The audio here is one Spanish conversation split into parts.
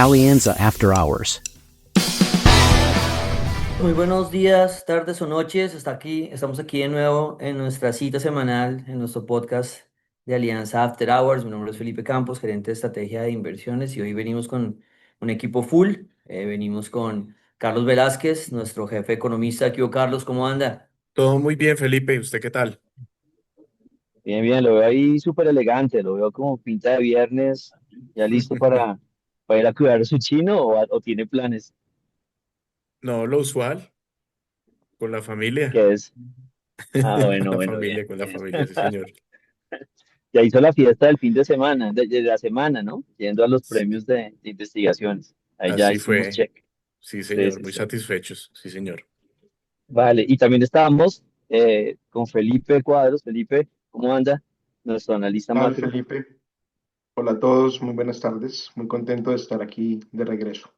Alianza After Hours. Muy buenos días, tardes o noches. Estamos aquí de nuevo en nuestra cita semanal, en nuestro podcast de Alianza After Hours. Mi nombre es Felipe Campos, gerente de estrategia de inversiones, y hoy venimos con un equipo full. Venimos con Carlos Velázquez, nuestro jefe economista. ¿Qué hubo, Carlos? ¿Cómo anda? Todo muy bien, Felipe. ¿Y usted qué tal? Bien, bien, lo veo ahí súper elegante, lo veo como pinta de viernes, ya listo para ir a cuidar a su chino o tiene planes, No, lo usual, con la familia. que es, Con bueno, la bueno, bien, familia, con la bien. familia, sí, señor. Ya hizo la fiesta del fin de semana, de la semana, ¿no? Yendo a los premios de investigaciones, ahí ya Así hicimos fue. check. Sí, Sí, señor. sí, Muy sí. satisfechos. Sí, señor. Vale, y también estábamos con Felipe Cuadros. Felipe, ¿cómo anda? Nuestro analista Tal, macro. Felipe? Hola a todos, muy buenas tardes. Muy contento de estar aquí de regreso.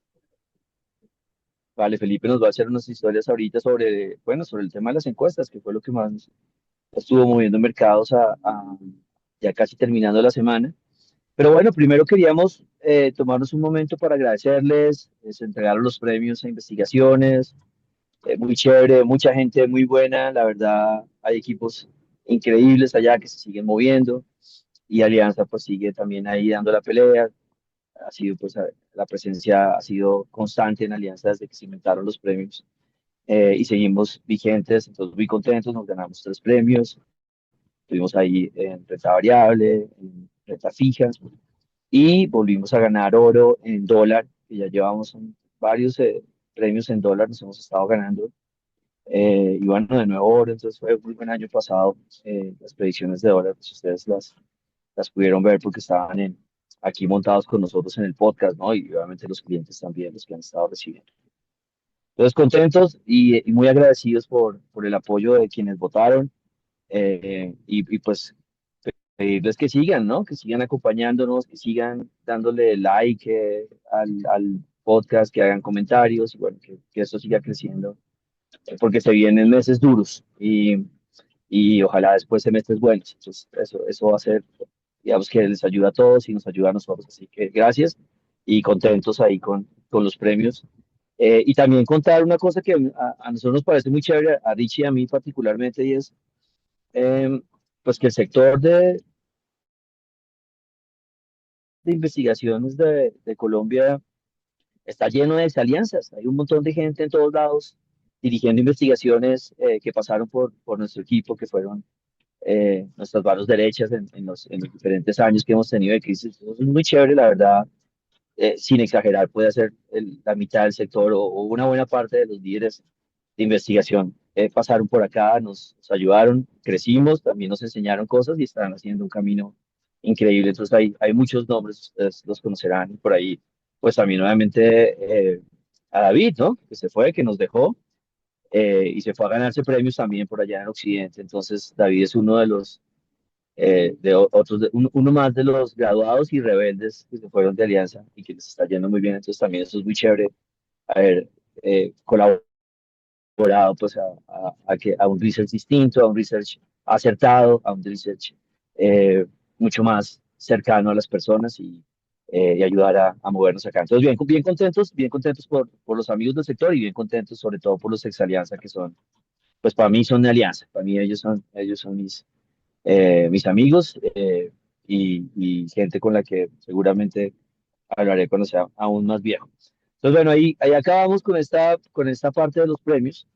Vale, Felipe nos va a hacer unas historias ahorita sobre, bueno, sobre el tema de las encuestas, que fue lo que más estuvo moviendo mercados ya casi terminando la semana. Pero bueno, primero queríamos tomarnos un momento para agradecerles, se entregaron los premios a investigaciones, muy chévere, mucha gente muy buena, la verdad hay equipos increíbles allá que se siguen moviendo y Alianza pues sigue también ahí dando la pelea, ha sido pues la presencia ha sido constante en Alianza desde que se inventaron los premios y seguimos vigentes, entonces muy contentos, nos ganamos 3 premios. Estuvimos ahí en renta variable, en renta fija y volvimos a ganar oro en dólar, que ya llevamos varios premios en dólar, nos hemos estado ganando. Y bueno, de nuevo oro, entonces fue un muy buen año pasado. Las predicciones de dólar, pues ustedes las pudieron ver porque estaban aquí montados con nosotros en el podcast, ¿no? Y obviamente los clientes también, los que han estado recibiendo. Entonces, contentos y muy agradecidos por el apoyo de quienes votaron y pues pedirles que sigan, ¿no? Que sigan acompañándonos, que sigan dándole like al podcast, que hagan comentarios y bueno, que esto siga creciendo, porque se vienen meses duros y ojalá después semestres buenos. Entonces, eso va a ser, digamos que les ayuda a todos y nos ayuda a nosotros. Así que gracias y contentos ahí con los premios. Y también contar una cosa que a nosotros nos parece muy chévere, a Richie y a mí particularmente, y es em, pues que el sector de investigaciones de Colombia está lleno de alianzas. Hay un montón de gente en todos lados dirigiendo investigaciones que pasaron por nuestro equipo, que fueron nuestras manos derechas en los diferentes años que hemos tenido de crisis. Eso es muy chévere, la verdad. Sin exagerar, puede ser la mitad del sector o una buena parte de los líderes de investigación pasaron por acá, nos ayudaron, crecimos, también nos enseñaron cosas y están haciendo un camino increíble. Entonces hay muchos nombres, ustedes los conocerán por ahí. Pues también obviamente a David, ¿no? Que se fue, que nos dejó y se fue a ganarse premios también por allá en Occidente. Entonces David es uno de los, uno más de los graduados y rebeldes que se fueron de Alianza y que les está yendo muy bien. Entonces también eso es muy chévere haber colaborado pues a un research distinto, a un research acertado, a un research eh, mucho más cercano a las personas y ayudar a movernos acá. Entonces, bien contentos por los amigos del sector y bien contentos sobre todo por los ex Alianza que son, pues para mí son de Alianza, para mí ellos son mis amigos y gente con la que seguramente hablaré cuando sea aún más viejo. Entonces, bueno, ahí acabamos con esta parte de los premios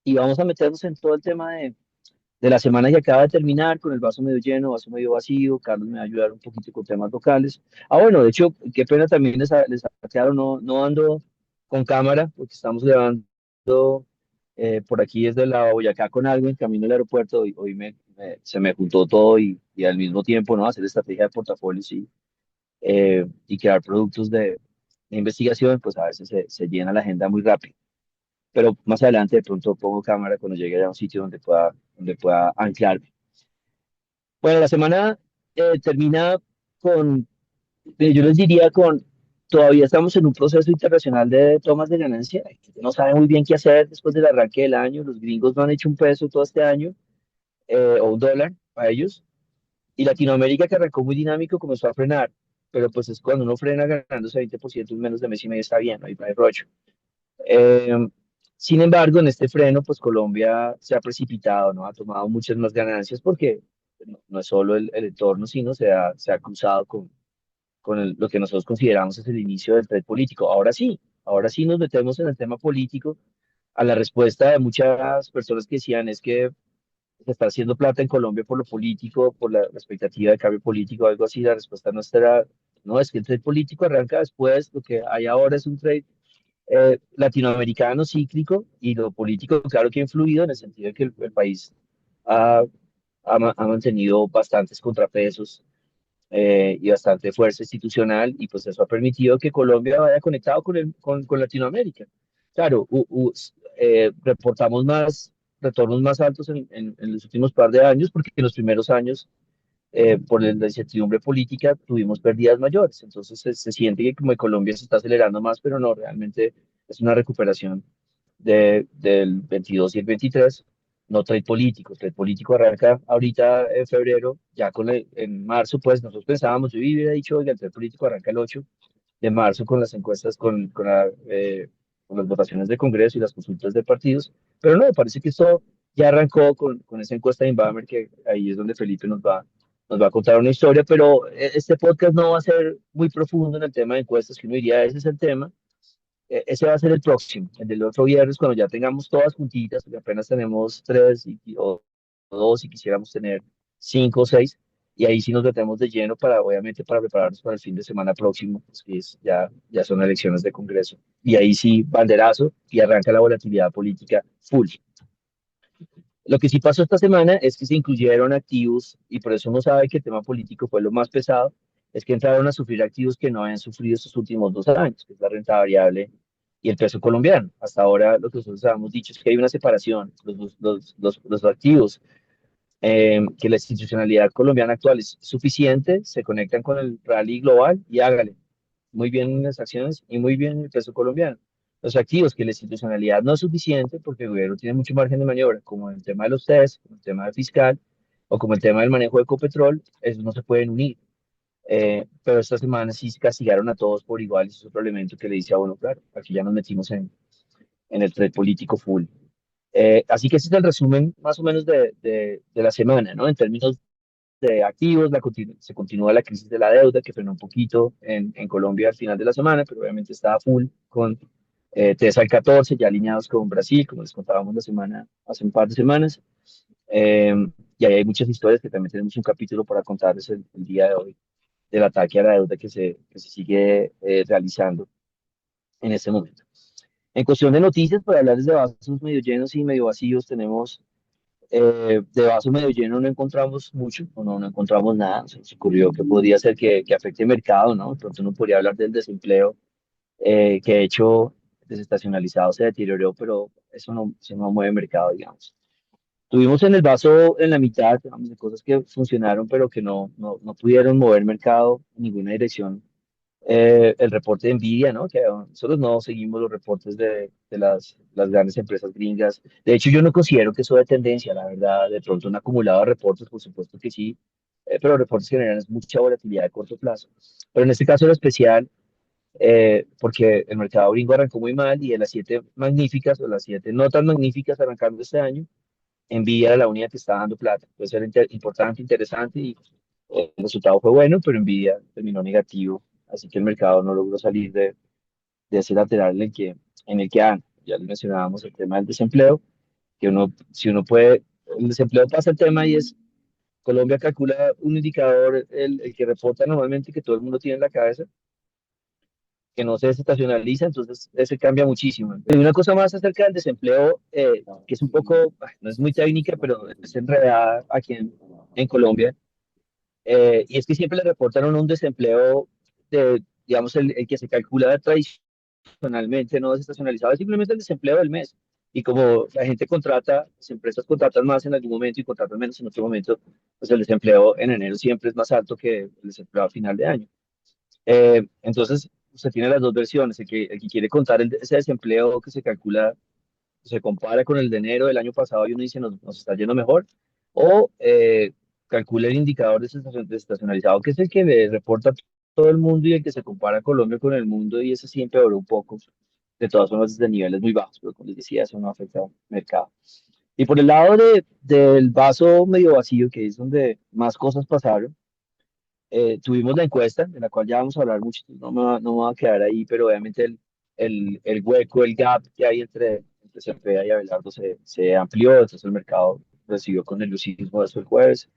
y vamos a meternos en todo el tema de la semana que acaba de terminar, con el vaso medio lleno, vaso medio vacío. Carlos me va a ayudar un poquito con temas locales. Bueno, de hecho, qué pena también les aclaro, no ando con cámara, porque estamos grabando por aquí desde la Boyacá con algo en camino al aeropuerto. Hoy se me juntó todo y al mismo tiempo, ¿no? Hacer estrategia de portafolios y crear productos de investigación, pues a veces se llena la agenda muy rápido, pero más adelante de pronto pongo cámara cuando llegue a un sitio donde pueda anclarme. Bueno, la semana termina con, yo les diría todavía estamos en un proceso internacional de tomas de ganancia, no saben muy bien qué hacer después del arranque del año, los gringos no han hecho un peso todo este año, o un dólar para ellos, y Latinoamérica que arrancó muy dinámico comenzó a frenar, pero pues es cuando uno frena ganándose 20% en menos de mes y medio está bien, no hay rollo. Eh, Sin embargo, en este freno, pues Colombia se ha precipitado, ¿no? Ha tomado muchas más ganancias porque no es solo el entorno, sino se ha cruzado con lo que nosotros consideramos es el inicio del trade político. Ahora sí nos metemos en el tema político. A la respuesta de muchas personas que decían es que se está haciendo plata en Colombia por lo político, por la expectativa de cambio político, algo así, la respuesta nuestra era, no, es que el trade político arranca después, lo que hay ahora es un trade latinoamericano cíclico y lo político, claro que ha influido en el sentido de que el país ha, ha mantenido bastantes contrapesos y bastante fuerza institucional y pues eso ha permitido que Colombia vaya conectado con Latinoamérica. Claro, reportamos más retornos más altos en los últimos par de años porque en los primeros años por la incertidumbre política tuvimos pérdidas mayores. Entonces se siente que como Colombia se está acelerando más, pero no, realmente es una recuperación del 22 y el 23, no trade político. Trade político arranca ahorita en febrero, ya en marzo, pues nosotros pensábamos, yo hubiera dicho, oiga, el trade político arranca el 8 de marzo con las encuestas, con las votaciones de Congreso y las consultas de partidos, pero no, me parece que esto ya arrancó con esa encuesta de Inbamer, que ahí es donde Felipe nos va a contar una historia, pero este podcast no va a ser muy profundo en el tema de encuestas, que uno diría, ese es el tema. Ese va a ser el próximo, el del otro viernes, cuando ya tengamos todas juntitas, porque apenas tenemos tres o dos y quisiéramos tener cinco o seis, y ahí sí nos metemos de lleno obviamente, para prepararnos para el fin de semana próximo, pues que ya son elecciones de Congreso. Y ahí sí, banderazo, y arranca la volatilidad política full. Lo que sí pasó esta semana es que se incluyeron activos, y por eso uno sabe que el tema político fue lo más pesado, es que entraron a sufrir activos que no habían sufrido estos últimos 2 años, que es la renta variable y el peso colombiano. Hasta ahora lo que nosotros habíamos dicho es que hay una separación. Los activos que la institucionalidad colombiana actual es suficiente, se conectan con el rally global y hágale muy bien en las acciones y muy bien en el peso colombiano. Los activos que la institucionalidad no es suficiente porque el gobierno tiene mucho margen de maniobra, como el tema de los test, como el tema del fiscal o como el tema del manejo de Ecopetrol, esos no se pueden unir. Pero esta semana sí se castigaron a todos por igual, y eso es otro elemento que le dice a uno, claro, aquí ya nos metimos en el trade político full. Así que ese es el resumen más o menos de la semana, ¿no? En términos de activos, se continúa la crisis de la deuda que frenó un poquito en Colombia al final de la semana, pero obviamente estaba full con TES al 14, ya alineados con Brasil, como les contábamos hace un par de semanas. Eh, y ahí hay muchas historias que también tenemos un capítulo para contarles el día de hoy del ataque a la deuda que se sigue realizando en este momento. En cuestión de noticias, para hablarles de vasos medio llenos y medio vacíos, tenemos de vaso medio lleno no encontramos mucho, o no encontramos nada. Se nos ocurrió que podría ser que afecte el mercado, ¿no? Pronto uno podría hablar del desempleo, que de hecho desestacionalizado se deterioró, pero eso no mueve el mercado, digamos. Tuvimos en el vaso en la mitad, digamos, de cosas que funcionaron, pero que no pudieron mover el mercado en ninguna dirección. El reporte de Nvidia, ¿no? Que nosotros no seguimos los reportes de las grandes empresas gringas. De hecho, yo no considero que eso de tendencia, la verdad. De pronto un acumulado de reportes, por supuesto que sí, pero reportes generan mucha volatilidad de corto plazo. Pero en este caso era especial porque el mercado gringo arrancó muy mal y de las siete magníficas o las siete no tan magníficas arrancando este año, Nvidia era la única que estaba dando plata. Entonces era importante, interesante y el resultado fue bueno, pero Nvidia terminó negativo. Así que el mercado no logró salir de ese lateral en el que anda. Ya les mencionábamos el tema del desempleo, que si uno puede, el desempleo pasa el tema y es, Colombia calcula un indicador, el que reporta normalmente que todo el mundo tiene en la cabeza, que no se desestacionaliza, entonces ese cambia muchísimo. Y una cosa más acerca del desempleo, que es un poco, no es muy técnica, pero es enredada aquí en Colombia, y es que siempre le reportan a uno un desempleo digamos, el que se calcula tradicionalmente, no desestacionalizado, es simplemente el desempleo del mes. Y como la gente contrata, las empresas contratan más en algún momento y contratan menos en otro momento, pues el desempleo en enero siempre es más alto que el desempleo a final de año. Entonces, usted tiene las dos versiones, el que quiere contar ese desempleo que se calcula, se compara con el de enero del año pasado y uno dice nos está yendo mejor, o calcula el indicador desestacionalizado, que es el que le reporta todo el mundo y el que se compara Colombia con el mundo y ese sí empeoró un poco. De todas formas, desde niveles muy bajos, pero como les decía, eso no afecta al mercado. Y por el lado del vaso medio vacío, que es donde más cosas pasaron, tuvimos la encuesta, de la cual ya vamos a hablar mucho, no me va a quedar ahí, pero obviamente el hueco, el gap que hay entre Cepeda y Abelardo se amplió, entonces el mercado recibió con nerviosismo eso el jueves,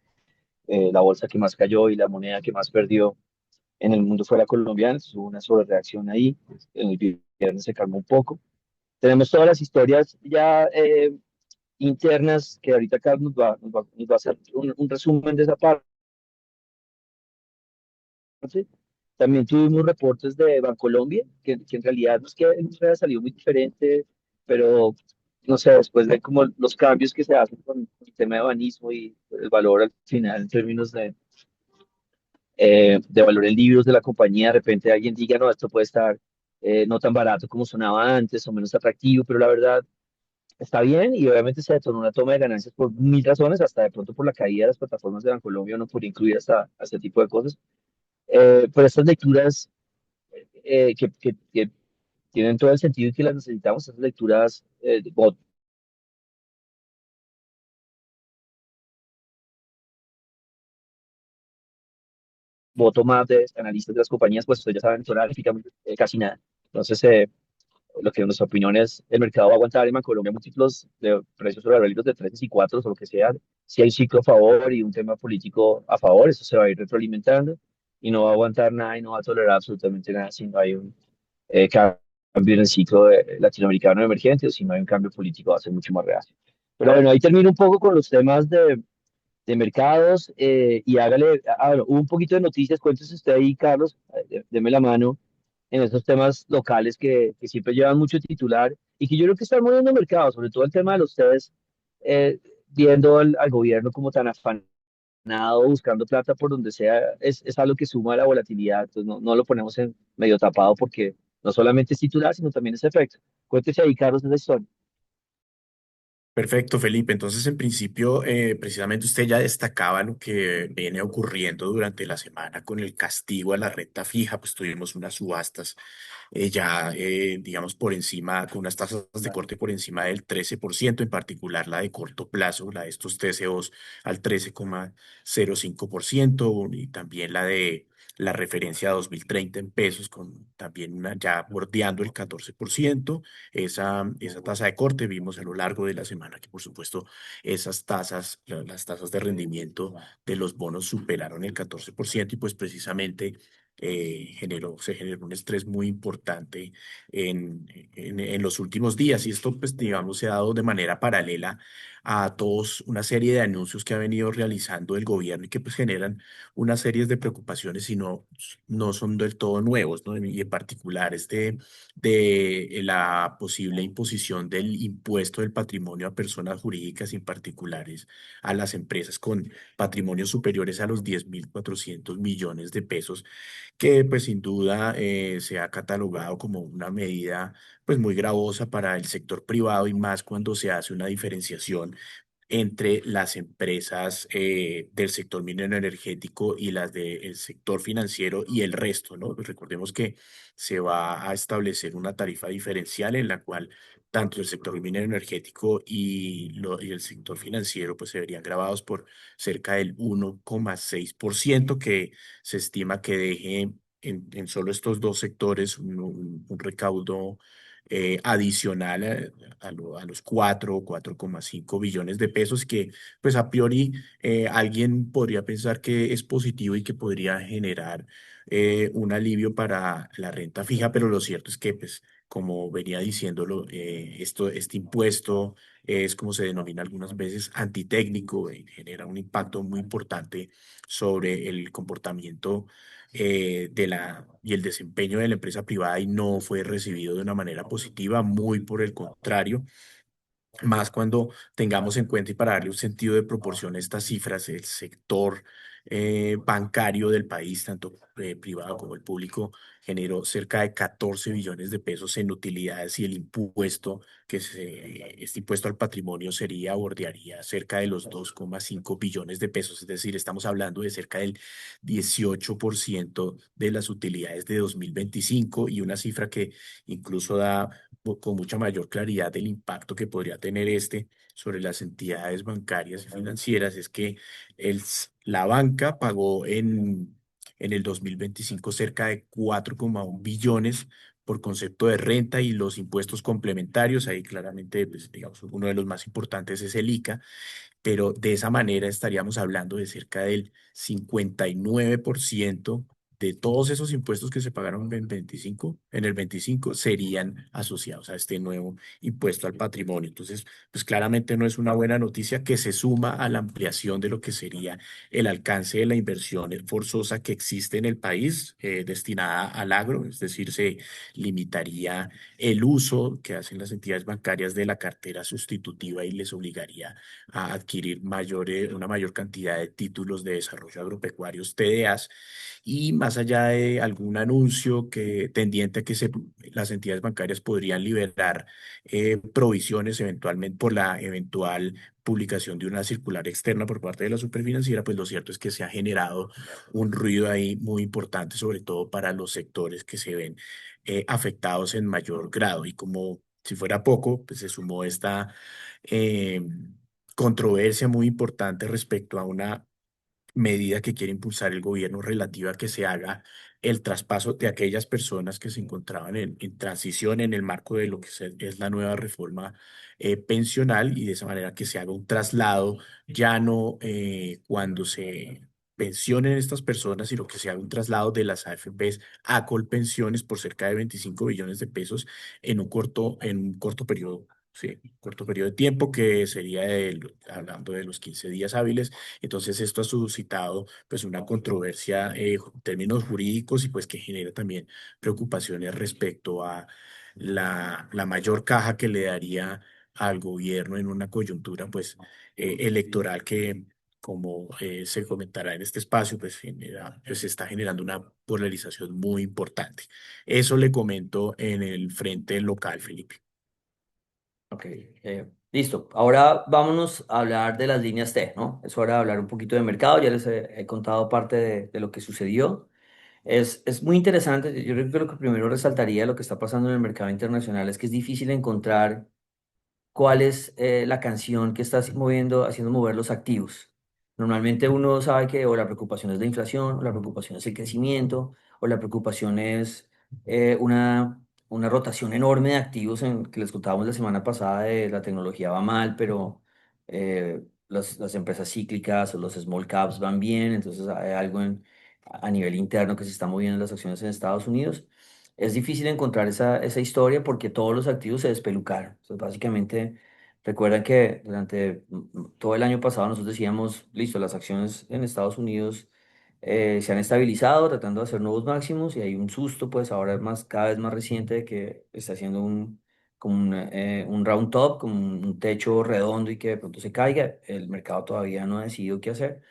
la bolsa que más cayó y la moneda que más perdió en el mundo fuera colombiano, entonces hubo una sobrereacción ahí, en el viernes se calmó un poco. Tenemos todas las historias ya internas que ahorita Carlos nos va a hacer un resumen de esa parte. También tuvimos reportes de Bancolombia, que en realidad no es que haya salido muy diferente, pero no sé, después de como los cambios que se hacen con el tema de banismo y el valor al final en términos de valor en libros de la compañía, de repente alguien diga, no, esto puede estar no tan barato como sonaba antes o menos atractivo, pero la verdad está bien y obviamente se detonó una toma de ganancias por mil razones, hasta de pronto por la caída de las plataformas de Bancolombia, no por incluir hasta este tipo de cosas. Pero estas lecturas que tienen todo el sentido y que las necesitamos, estas lecturas bottom-up de analistas de las compañías, pues ustedes ya saben, son prácticamente casi nada. Entonces, lo que en nuestra opinión es, el mercado va a aguantar en Colombia múltiplos de precios sobre de 3 y 4 o lo que sea. Si hay un ciclo a favor y un tema político a favor, eso se va a ir retroalimentando y no va a aguantar nada y no va a tolerar absolutamente nada si no hay un cambio en el ciclo latinoamericano emergente o si no hay un cambio político va a ser mucho más real. Pero bueno, ahí termino un poco con los temas de mercados y hágale, bueno, hubo un poquito de noticias, cuéntese usted ahí, Carlos, deme la mano en esos temas locales que siempre llevan mucho titular y que yo creo que están moviendo el mercado, sobre todo el tema de los ustedes viendo al gobierno como tan afanado, buscando plata por donde sea, es algo que suma a la volatilidad, entonces no lo ponemos en medio tapado porque no solamente es titular, sino también es efecto. Cuéntese ahí, Carlos, esa historia. Perfecto, Felipe. Entonces, en principio, precisamente usted ya destacaba lo que viene ocurriendo durante la semana con el castigo a la renta fija, pues tuvimos unas subastas digamos, por encima, con unas tasas de corte por encima del 13%, en particular la de corto plazo, la de estos TCOs al 13,05% y también la de la referencia a 2030 en pesos, con también una ya bordeando el 14%. Esa tasa de corte vimos a lo largo de la semana que, por supuesto, esas tasas, las tasas de rendimiento de los bonos superaron el 14% y pues precisamente se generó un estrés muy importante en los últimos días y esto pues digamos se ha dado de manera paralela a todos una serie de anuncios que ha venido realizando el gobierno y que pues generan una serie de preocupaciones y no son del todo nuevos, ¿no? Y en particular de la posible imposición del impuesto del patrimonio a personas jurídicas y en particulares a las empresas con patrimonios superiores a los 10.400 millones de pesos que pues sin duda se ha catalogado como una medida pues muy gravosa para el sector privado y más cuando se hace una diferenciación entre las empresas del sector minero energético y las del sector financiero y el resto, ¿no? Pues recordemos que se va a establecer una tarifa diferencial en la cual tanto el sector minero energético y el sector financiero pues se verían grabados por cerca del 1,6% que se estima que deje en solo estos dos sectores un recaudo adicional a los 4,5 billones de pesos que pues a priori alguien podría pensar que es positivo y que podría generar un alivio para la renta fija, pero lo cierto es que pues como venía diciéndolo, este impuesto es como se denomina algunas veces antitécnico, genera un impacto muy importante sobre el comportamiento y el desempeño de la empresa privada y no fue recibido de una manera positiva, muy por el contrario. más cuando tengamos en cuenta y para darle un sentido de proporción a estas cifras, el sector bancario del país, tanto privado como el público, generó cerca de 14 billones de pesos en utilidades y el impuesto este impuesto al patrimonio bordearía cerca de los 2,5 billones de pesos, es decir, estamos hablando de cerca del 18% de las utilidades de 2025 y una cifra que incluso da con mucha mayor claridad del impacto que podría tener este sobre las entidades bancarias y financieras es que la banca pagó en el 2025 cerca de 4,1 billones por concepto de renta y los impuestos complementarios. Ahí claramente, pues, digamos, uno de los más importantes es el ICA, pero de esa manera estaríamos hablando de cerca del 59% de todos esos impuestos que se pagaron en el 25 serían asociados a este nuevo impuesto al patrimonio. Entonces, pues claramente no es una buena noticia que se suma a la ampliación de lo que sería el alcance de la inversión forzosa que existe en el país destinada al agro, es decir, se limitaría el uso que hacen las entidades bancarias de la cartera sustitutiva y les obligaría a adquirir una mayor cantidad de títulos de desarrollo agropecuarios, TDAs, y más allá de algún anuncio que tendiente a que las entidades bancarias podrían liberar provisiones eventualmente por la eventual publicación de una circular externa por parte de la superfinanciera, pues lo cierto es que se ha generado un ruido ahí muy importante, sobre todo para los sectores que se ven afectados en mayor grado. Y como si fuera poco, pues se sumó esta eh, controversia muy importante respecto a una medida que quiere impulsar el gobierno relativa a que se haga el traspaso de aquellas personas que se encontraban en transición en el marco de lo que es la nueva reforma pensional y de esa manera que se haga un traslado ya no cuando se pensionen estas personas, sino que se haga un traslado de las AFPs a Colpensiones por cerca de 25 billones de pesos en un corto periodo. Sí, corto periodo de tiempo que sería hablando de los 15 días hábiles. Entonces esto ha suscitado pues una controversia en términos jurídicos y pues que genera también preocupaciones respecto a la mayor caja que le daría al gobierno en una coyuntura pues electoral que como se comentará en este espacio pues está generando una polarización muy importante. Eso le comento en el frente local, Felipe. Ok, listo. Ahora vámonos a hablar de las líneas T, ¿no? Es hora de hablar un poquito de mercado. Ya les he contado parte de lo que sucedió. Es muy interesante. Yo creo que lo que primero resaltaría de lo que está pasando en el mercado internacional es que es difícil encontrar cuál es la canción que está haciendo mover los activos. Normalmente uno sabe que o la preocupación es la inflación, o la preocupación es el crecimiento, o la preocupación es una rotación enorme de activos que les contábamos la semana pasada de la tecnología va mal, pero las empresas cíclicas o los small caps van bien, entonces hay algo a nivel interno que se está moviendo en las acciones en Estados Unidos. Es difícil encontrar esa historia porque todos los activos se despelucaron. Entonces, básicamente, recuerdan que durante todo el año pasado nosotros decíamos, listo, las acciones en Estados Unidos se han estabilizado tratando de hacer nuevos máximos y hay un susto, pues ahora más, cada vez más reciente de que está haciendo un round top, como un techo redondo y que de pronto se caiga. El mercado todavía no ha decidido qué hacer,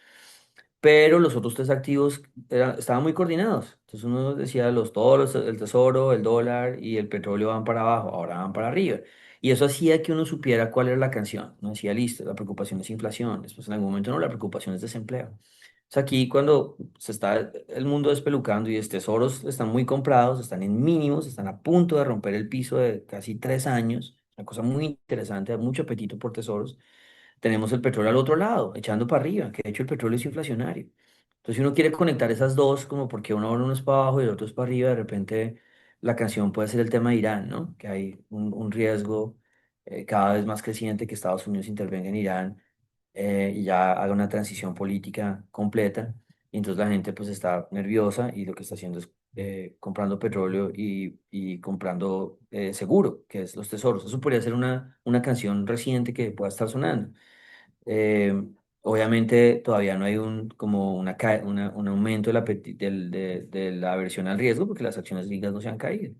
pero los otros tres activos estaban muy coordinados. Entonces uno decía, el tesoro, el dólar y el petróleo van para abajo, ahora van para arriba. Y eso hacía que uno supiera cuál era la canción. Uno decía, listo, la preocupación es inflación. Después en algún momento no, la preocupación es desempleo. Entonces aquí cuando se está el mundo despelucando y los tesoros están muy comprados, están en mínimos, están a punto de romper el piso de casi 3 años, una cosa muy interesante, hay mucho apetito por tesoros. Tenemos el petróleo al otro lado, echando para arriba, que de hecho el petróleo es inflacionario. Entonces, si uno quiere conectar esas dos, como porque uno es para abajo y el otro es para arriba, de repente la canción puede ser el tema de Irán, ¿no? Que hay un riesgo cada vez más creciente que Estados Unidos intervenga en Irán y ya haga una transición política completa. Y entonces la gente pues está nerviosa y lo que está haciendo es comprando petróleo y comprando seguro, que es los tesoros. Eso podría ser una canción reciente que pueda estar sonando. Eh, Obviamente todavía no hay un aumento del de la aversión al riesgo porque las acciones ligas no se han caído.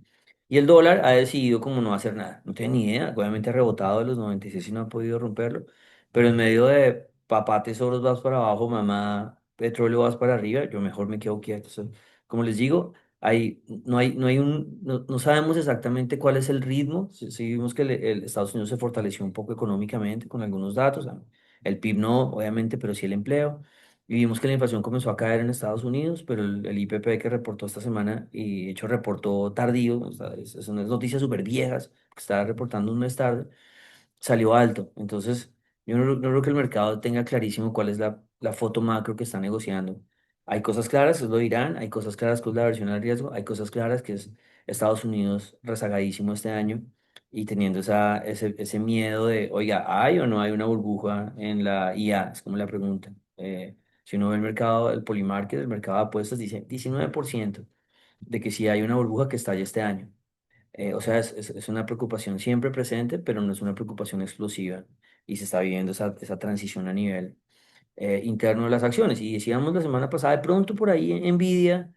Y el dólar ha decidido como no hacer nada. No tiene ni idea. Obviamente ha rebotado de los 96 y no ha podido romperlo. Pero en medio de papá tesoros vas para abajo, mamá petróleo vas para arriba, yo mejor me quedo quieto. O sea, como les digo, no sabemos exactamente cuál es el ritmo. Sí vimos que el Estados Unidos se fortaleció un poco económicamente con algunos datos. El PIB no, obviamente, pero sí el empleo. Y vimos que la inflación comenzó a caer en Estados Unidos, pero el IPP que reportó esta semana, y de hecho reportó tardío, o sea, son unas noticias súper viejas, que estaba reportando un mes tarde, salió alto. Entonces, yo no creo que el mercado tenga clarísimo cuál es la foto macro que está negociando. Hay cosas claras, que es lo de Irán, hay cosas claras que es la versión al riesgo, hay cosas claras que es Estados Unidos rezagadísimo este año y teniendo ese miedo de, oiga, ¿hay o no hay una burbuja en la IA? Es como la pregunta. Si uno ve el mercado, el Polymarket, el mercado de apuestas, dice 19% de que si hay una burbuja que estalle este año. O sea, es una preocupación siempre presente, pero no es una preocupación explosiva y se está viviendo esa transición a nivel interno de las acciones. Y decíamos la semana pasada, de pronto por ahí Nvidia,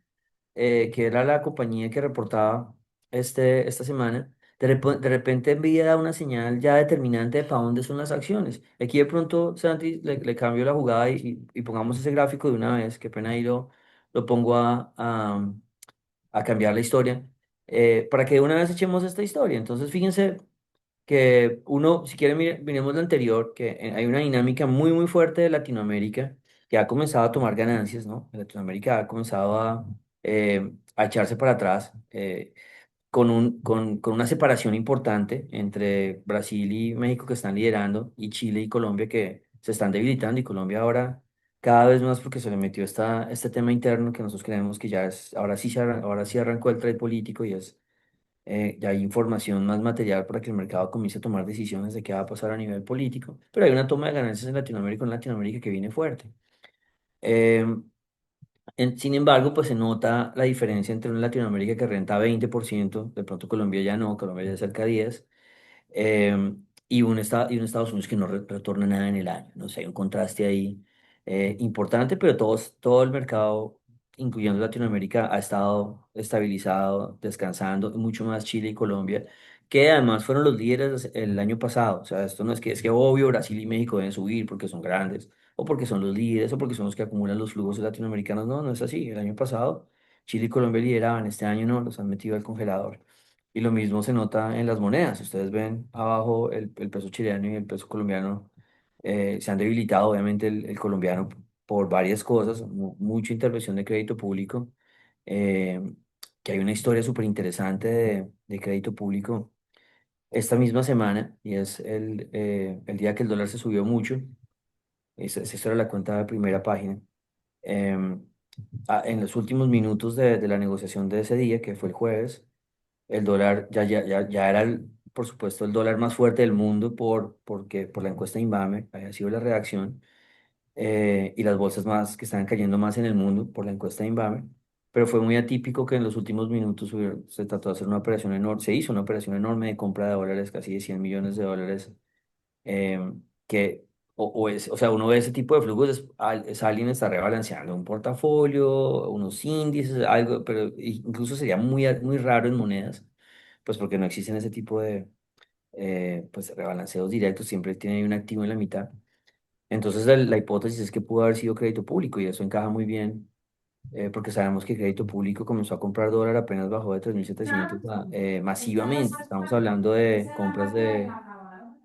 que era la compañía que reportaba esta semana, de repente Nvidia da una señal ya determinante de para dónde son las acciones. Aquí de pronto, Santi, le cambio la jugada y pongamos ese gráfico de una vez, qué pena ahí lo pongo a cambiar la historia, para que de una vez echemos esta historia. Entonces, fíjense que uno, si quieren, miremos la anterior, que hay una dinámica muy, muy fuerte de Latinoamérica que ha comenzado a tomar ganancias, ¿no? Latinoamérica ha comenzado a echarse para atrás. Con una separación importante entre Brasil y México que están liderando y Chile y Colombia que se están debilitando y Colombia ahora cada vez más porque se le metió este tema interno que nosotros creemos que ya es, ahora sí arrancó el trade político y ya hay información más material para que el mercado comience a tomar decisiones de qué va a pasar a nivel político, pero hay una toma de ganancias en Latinoamérica que viene fuerte. Em, Sin embargo, pues se nota la diferencia entre una Latinoamérica que renta 20%, de pronto Colombia ya no, Colombia ya es cerca de 10%, y un Estados Unidos que no retorna nada en el año. No sé, hay un contraste ahí importante, pero todo el mercado, incluyendo Latinoamérica, ha estado estabilizado, descansando, y mucho más Chile y Colombia, que además fueron los líderes el año pasado. O sea, esto no es que obvio Brasil y México deben subir porque son grandes, o porque son los líderes, o porque son los que acumulan los flujos latinoamericanos. No, no es así. El año pasado Chile y Colombia lideraban, este año no, los han metido al congelador. Y lo mismo se nota en las monedas. Ustedes ven abajo el peso chileno y el peso colombiano se han debilitado, obviamente el colombiano por varias cosas, mucha intervención de crédito público, eh, que hay una historia súper interesante de crédito público esta misma semana y es el día que el dólar se subió mucho. Esa era la cuenta de primera página. Em, en los últimos minutos de la negociación de ese día, que fue el jueves, el dólar ya era, por supuesto, el dólar más fuerte del mundo porque por la encuesta de INVAME había sido la reacción, y las bolsas más que estaban cayendo más en el mundo por la encuesta de INVAME. Pero fue muy atípico que en los últimos minutos se trató de hacer una operación enorme, se hizo una operación enorme de compra de dólares, casi de 100 millones de dólares, que, o sea, uno ve ese tipo de flujos, es alguien está rebalanceando un portafolio, unos índices, algo, pero incluso sería muy raro en monedas, pues porque no existen ese tipo de pues, rebalanceos directos, siempre tiene un activo en la mitad. Entonces la hipótesis es que pudo haber sido crédito público y eso encaja muy bien, porque sabemos que crédito público comenzó a comprar dólar apenas bajó de 3.700 masivamente. Estamos hablando de compras de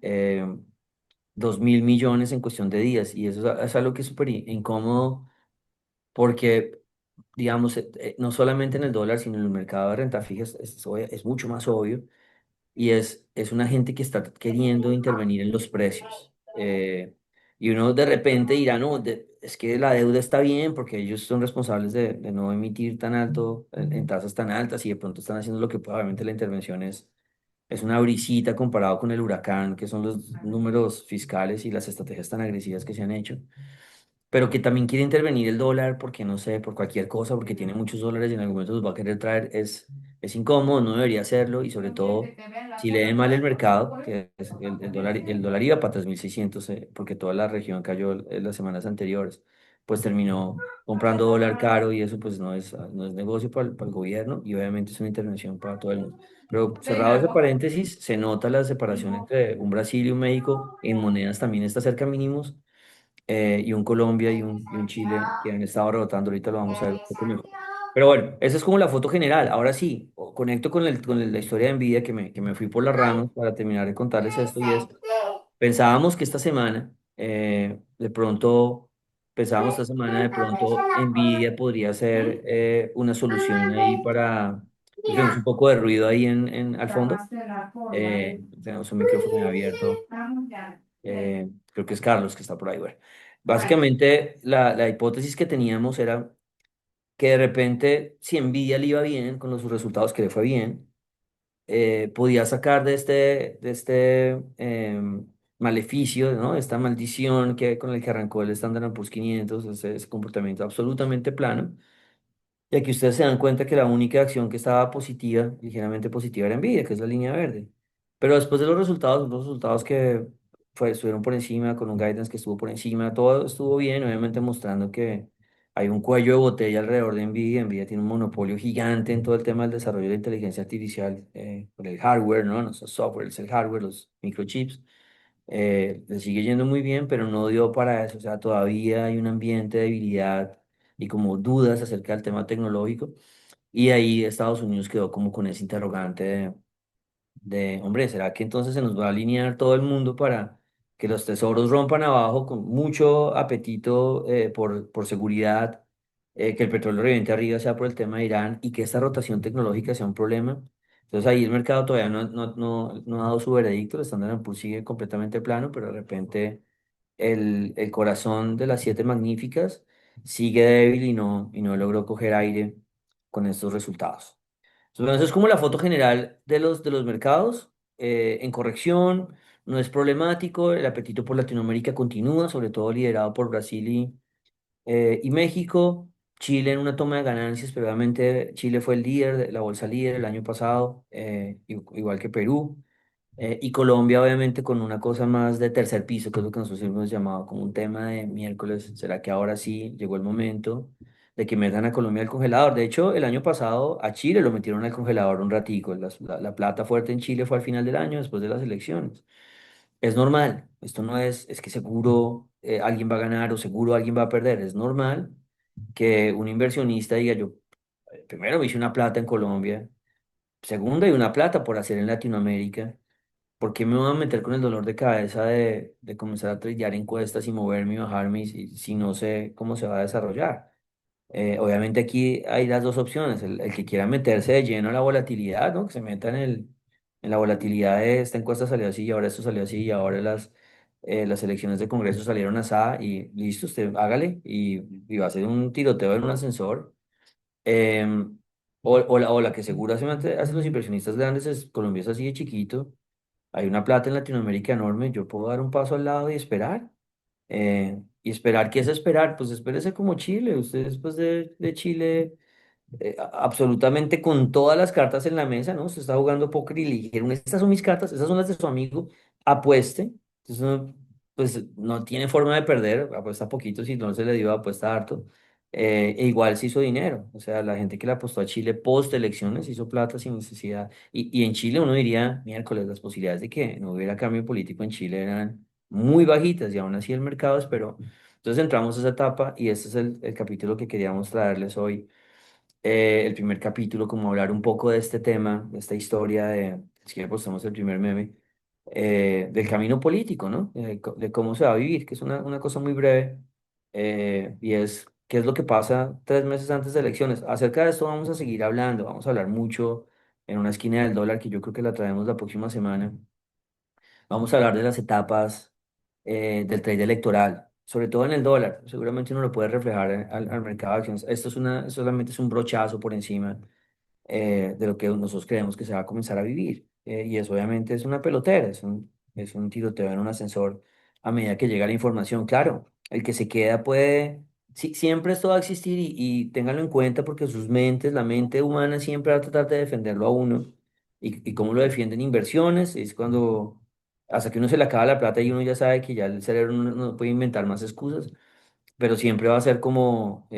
eh, 2.000 millones en cuestión de días. Y eso es algo que es súper incómodo porque, digamos, no solamente en el dólar, sino en el mercado de renta fija es mucho más obvio. Y es una gente que está queriendo intervenir en los precios. Y uno de repente dirá, no, es que la deuda está bien porque ellos son responsables de no emitir tan alto, en tasas tan altas y de pronto están haciendo lo que probablemente la intervención es una brisita comparado con el huracán, que son los números fiscales y las estrategias tan agresivas que se han hecho, pero que también quiere intervenir el dólar porque no sé, por cualquier cosa, porque tiene muchos dólares y en algún momento los va a querer traer, es incómodo, no debería hacerlo y sobre todo si lee mal el mercado, que es el dólar iba para 3.600, porque toda la región cayó en las semanas anteriores. pues terminó comprando dólar caro y eso pues no es negocio para el gobierno y obviamente es una intervención para todo el mundo. Pero cerrado ese paréntesis, se nota la separación entre un Brasil y un México, en monedas también está cerca a mínimos, y un Colombia y un Chile que han estado rebotando, ahorita lo vamos a ver un poco mejor. Pero bueno, esa es como la foto general. Ahora sí, conecto la historia de Nvidia que me fui por las ramas para terminar de contarles esto y es, pensábamos que esta semana, pensábamos esta semana de pronto Nvidia podría ser una solución ahí para, pues tenemos un poco de ruido ahí al fondo. Tenemos un micrófono abierto. Creo que es Carlos que está por ahí. Bueno, básicamente la hipótesis que teníamos era que de repente, si Nvidia le iba bien con los sus resultados, que le fue bien, podía sacar de este maleficio, ¿no? Esta maldición con el que arrancó el Standard Poor's 500, ese comportamiento absolutamente plano. Y aquí ustedes se dan cuenta que la única acción que estaba positiva, ligeramente positiva, era Nvidia, que es la línea verde. Pero después de los resultados que estuvieron por encima, con un guidance que estuvo por encima, todo estuvo bien, obviamente mostrando que hay un cuello de botella alrededor de Nvidia. Nvidia tiene un monopolio gigante en todo el tema del desarrollo de inteligencia artificial, por el hardware, ¿no? No es el software, es el hardware, los microchips. Le sigue yendo muy bien, pero no dio para eso. O sea, todavía hay un ambiente de debilidad y como dudas acerca del tema tecnológico. Y ahí Estados Unidos quedó como con ese interrogante hombre, ¿será que entonces se nos va a alinear todo el mundo para que los tesoros rompan abajo con mucho apetito, por seguridad, que el petróleo reviente arriba sea por el tema de Irán y que esta rotación tecnológica sea un problema? Entonces ahí el mercado todavía no ha dado su veredicto, el Standard Poor's sigue completamente plano, pero de repente el corazón de las siete magníficas sigue débil y no logró coger aire con estos resultados. Entonces, es como la foto general de los mercados, en corrección, no es problemático, el apetito por Latinoamérica continúa, sobre todo liderado por Brasil y México. Chile en una toma de ganancias, pero obviamente Chile fue el líder, la bolsa líder el año pasado, igual que Perú. Y Colombia, obviamente, con una cosa más de tercer piso, que es lo que nosotros hemos llamado como un tema de miércoles. ¿Será que ahora sí llegó el momento de que metan a Colombia al congelador? De hecho, el año pasado a Chile lo metieron al congelador un ratico. La plata fuerte en Chile fue al final del año, después de las elecciones. Es normal. Esto no es que seguro alguien va a ganar o seguro alguien va a perder. Es normal que un inversionista diga, yo primero me hice una plata en Colombia, segundo hay una plata por hacer en Latinoamérica. ¿Por qué me voy a meter con el dolor de cabeza de comenzar a tradear encuestas y moverme y bajarme si no sé cómo se va a desarrollar? Obviamente aquí hay las dos opciones. El que quiera meterse de lleno a la volatilidad, ¿no? Que se meta en la volatilidad de esta encuesta salió así y ahora esto salió así y ahora las elecciones de Congreso salieron así y listo, usted hágale y va a ser un tiroteo en un ascensor. Em, o la que seguramente hacen los inversionistas grandes es Colombia es así de chiquito, hay una plata en Latinoamérica enorme, yo puedo dar un paso al lado y esperar. Y esperar, ¿qué es esperar? Pues espérese como Chile. Usted después de Chile, absolutamente con todas las cartas en la mesa, ¿no? Se está jugando póker y le dijeron, estas son mis cartas, estas son las de su amigo, apueste. Entonces, pues no tiene forma de perder, apuesta poquito, si no se le dio, apuesta harto. E igual se hizo dinero, o sea, la gente que le apostó a Chile post elecciones hizo plata sin necesidad. Y en Chile uno diría, miércoles, las posibilidades de que no hubiera cambio político en Chile eran muy bajitas y aún así el mercado esperó. Entonces entramos a esa etapa y este es el capítulo que queríamos traerles hoy, el primer capítulo, como hablar un poco de este tema, de esta historia si quieren postamos el primer meme, del camino político, ¿no? De cómo se va a vivir, que es una cosa muy breve, y es qué es lo que pasa 3 meses antes de elecciones. Acerca de esto vamos a seguir hablando, vamos a hablar mucho en una esquina del dólar, que yo creo que la traemos la próxima semana. Vamos a hablar de las etapas, del trade electoral, sobre todo en el dólar. Seguramente uno lo puede reflejar al mercado de acciones. Esto solamente es un brochazo por encima, de lo que nosotros creemos que se va a comenzar a vivir. Y eso obviamente es una pelotera, es un tiroteo en un ascensor a medida que llega la información. Claro, el que se queda puede, siempre esto va a existir y ténganlo en cuenta porque sus mentes, la mente humana siempre va a tratar de defenderlo a uno. ¿Y cómo lo defienden inversiones? Es cuando hasta que uno se le acaba la plata y uno ya sabe que ya el cerebro no puede inventar más excusas. pero siempre va a ser como,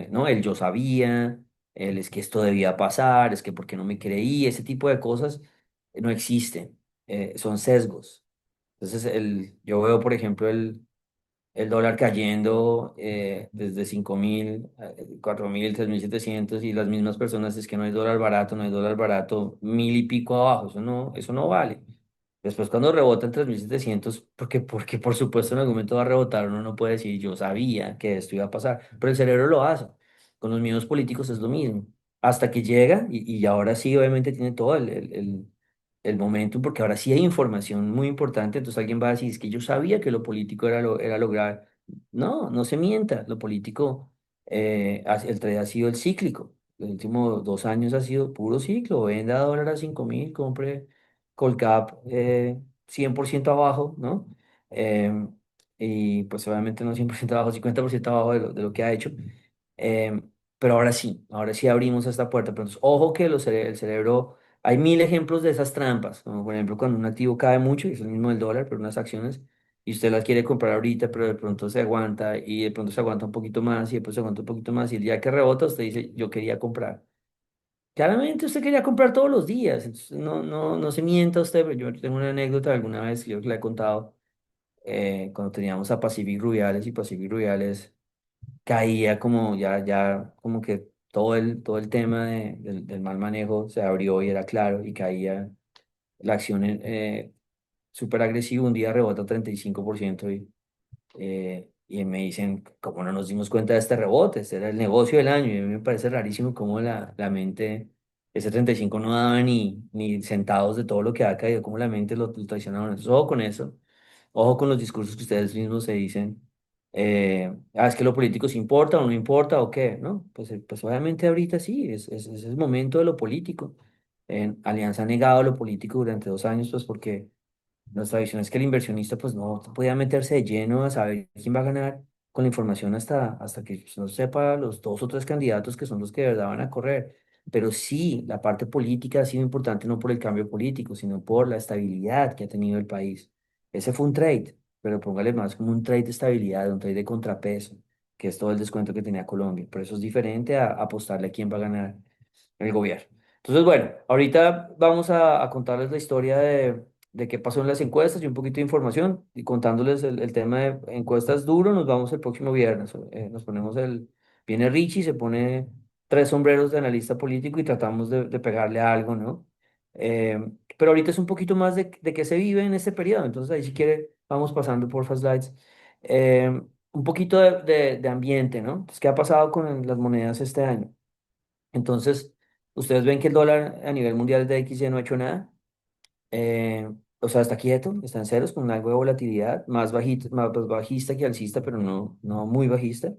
¿no? El yo sabía, el es que esto debía pasar, es que por qué no me creí, ese tipo de cosas no existen, son sesgos. Entonces, yo veo, por ejemplo, el dólar cayendo desde 5.000, 4.000, 3.700 y las mismas personas es que no hay dólar barato, no hay dólar barato, mil y pico abajo, eso no vale. Después cuando rebota en 3.700 porque por supuesto en algún momento va a rebotar, uno no puede decir yo sabía que esto iba a pasar, pero el cerebro lo hace. Con los miedos políticos es lo mismo. Hasta que llega y ahora sí obviamente tiene todo el momentum, porque ahora sí hay información muy importante, entonces alguien va a decir, es que yo sabía que lo político era lo grave. No, no se mienta, lo político, el trade ha sido el cíclico. Los últimos 2 años ha sido puro ciclo, venda dólar a 5.000, compre Colcap 100% abajo, ¿no? Em, y pues obviamente no 100% abajo, 50% abajo de lo que ha hecho. Em, pero ahora sí abrimos esta puerta. Pero entonces, ojo que el cerebro, hay mil ejemplos de esas trampas, como por ejemplo cuando un activo cae mucho, y es el mismo del dólar, pero unas acciones, y usted las quiere comprar ahorita, pero de pronto se aguanta, y de pronto se aguanta un poquito más, y después se aguanta un poquito más, y el día que rebota, usted dice, yo quería comprar. Claramente usted quería comprar todos los días, entonces no se mienta usted, pero yo tengo una anécdota alguna vez que yo le he contado, cuando teníamos a Pacific Rubiales, y Pacific Rubiales caía como ya como que todo el tema del mal manejo se abrió y era claro y caía la acción súper agresiva, un día rebota 35% y me dicen, ¿cómo no nos dimos cuenta de este rebote? Este era el negocio del año y a mí me parece rarísimo cómo la mente, ese 35 no daba ni centavos de todo lo que ha caído, cómo la mente lo traicionaba. Entonces, ojo con eso. Ojo con los discursos que ustedes mismos se dicen. Es que lo político sí importa o no importa o qué, ¿no? Pues obviamente ahorita sí, es el momento de lo político. Alianza ha negado lo político durante 2 años, pues porque nuestra visión es que el inversionista pues no podía meterse de lleno a saber quién va a ganar con la información hasta que pues, no sepa los dos o tres candidatos que son los que de verdad van a correr. Pero sí, la parte política ha sido importante no por el cambio político, sino por la estabilidad que ha tenido el país. Ese fue un trade, pero póngale más como un trade de estabilidad, un trade de contrapeso, que es todo el descuento que tenía Colombia. Pero eso es diferente a apostarle a quién va a ganar el gobierno. Entonces, bueno, ahorita vamos a contarles la historia de qué pasó en las encuestas y un poquito de información y contándoles el tema de encuestas duro, nos vamos el próximo viernes. Nos ponemos viene Richie, se pone tres sombreros de analista político y tratamos de pegarle a algo, ¿no? Eh, pero ahorita es un poquito más de qué se vive en este periodo, entonces ahí si quiere vamos pasando por fast slides. Un poquito de ambiente, ¿no? Entonces, ¿qué ha pasado con las monedas este año? Entonces, ustedes ven que el dólar a nivel mundial de XY no ha hecho nada. Eh, o sea, está quieto, está en ceros con algo de volatilidad, más bajita, más pues, bajista que alcista, pero no muy bajista.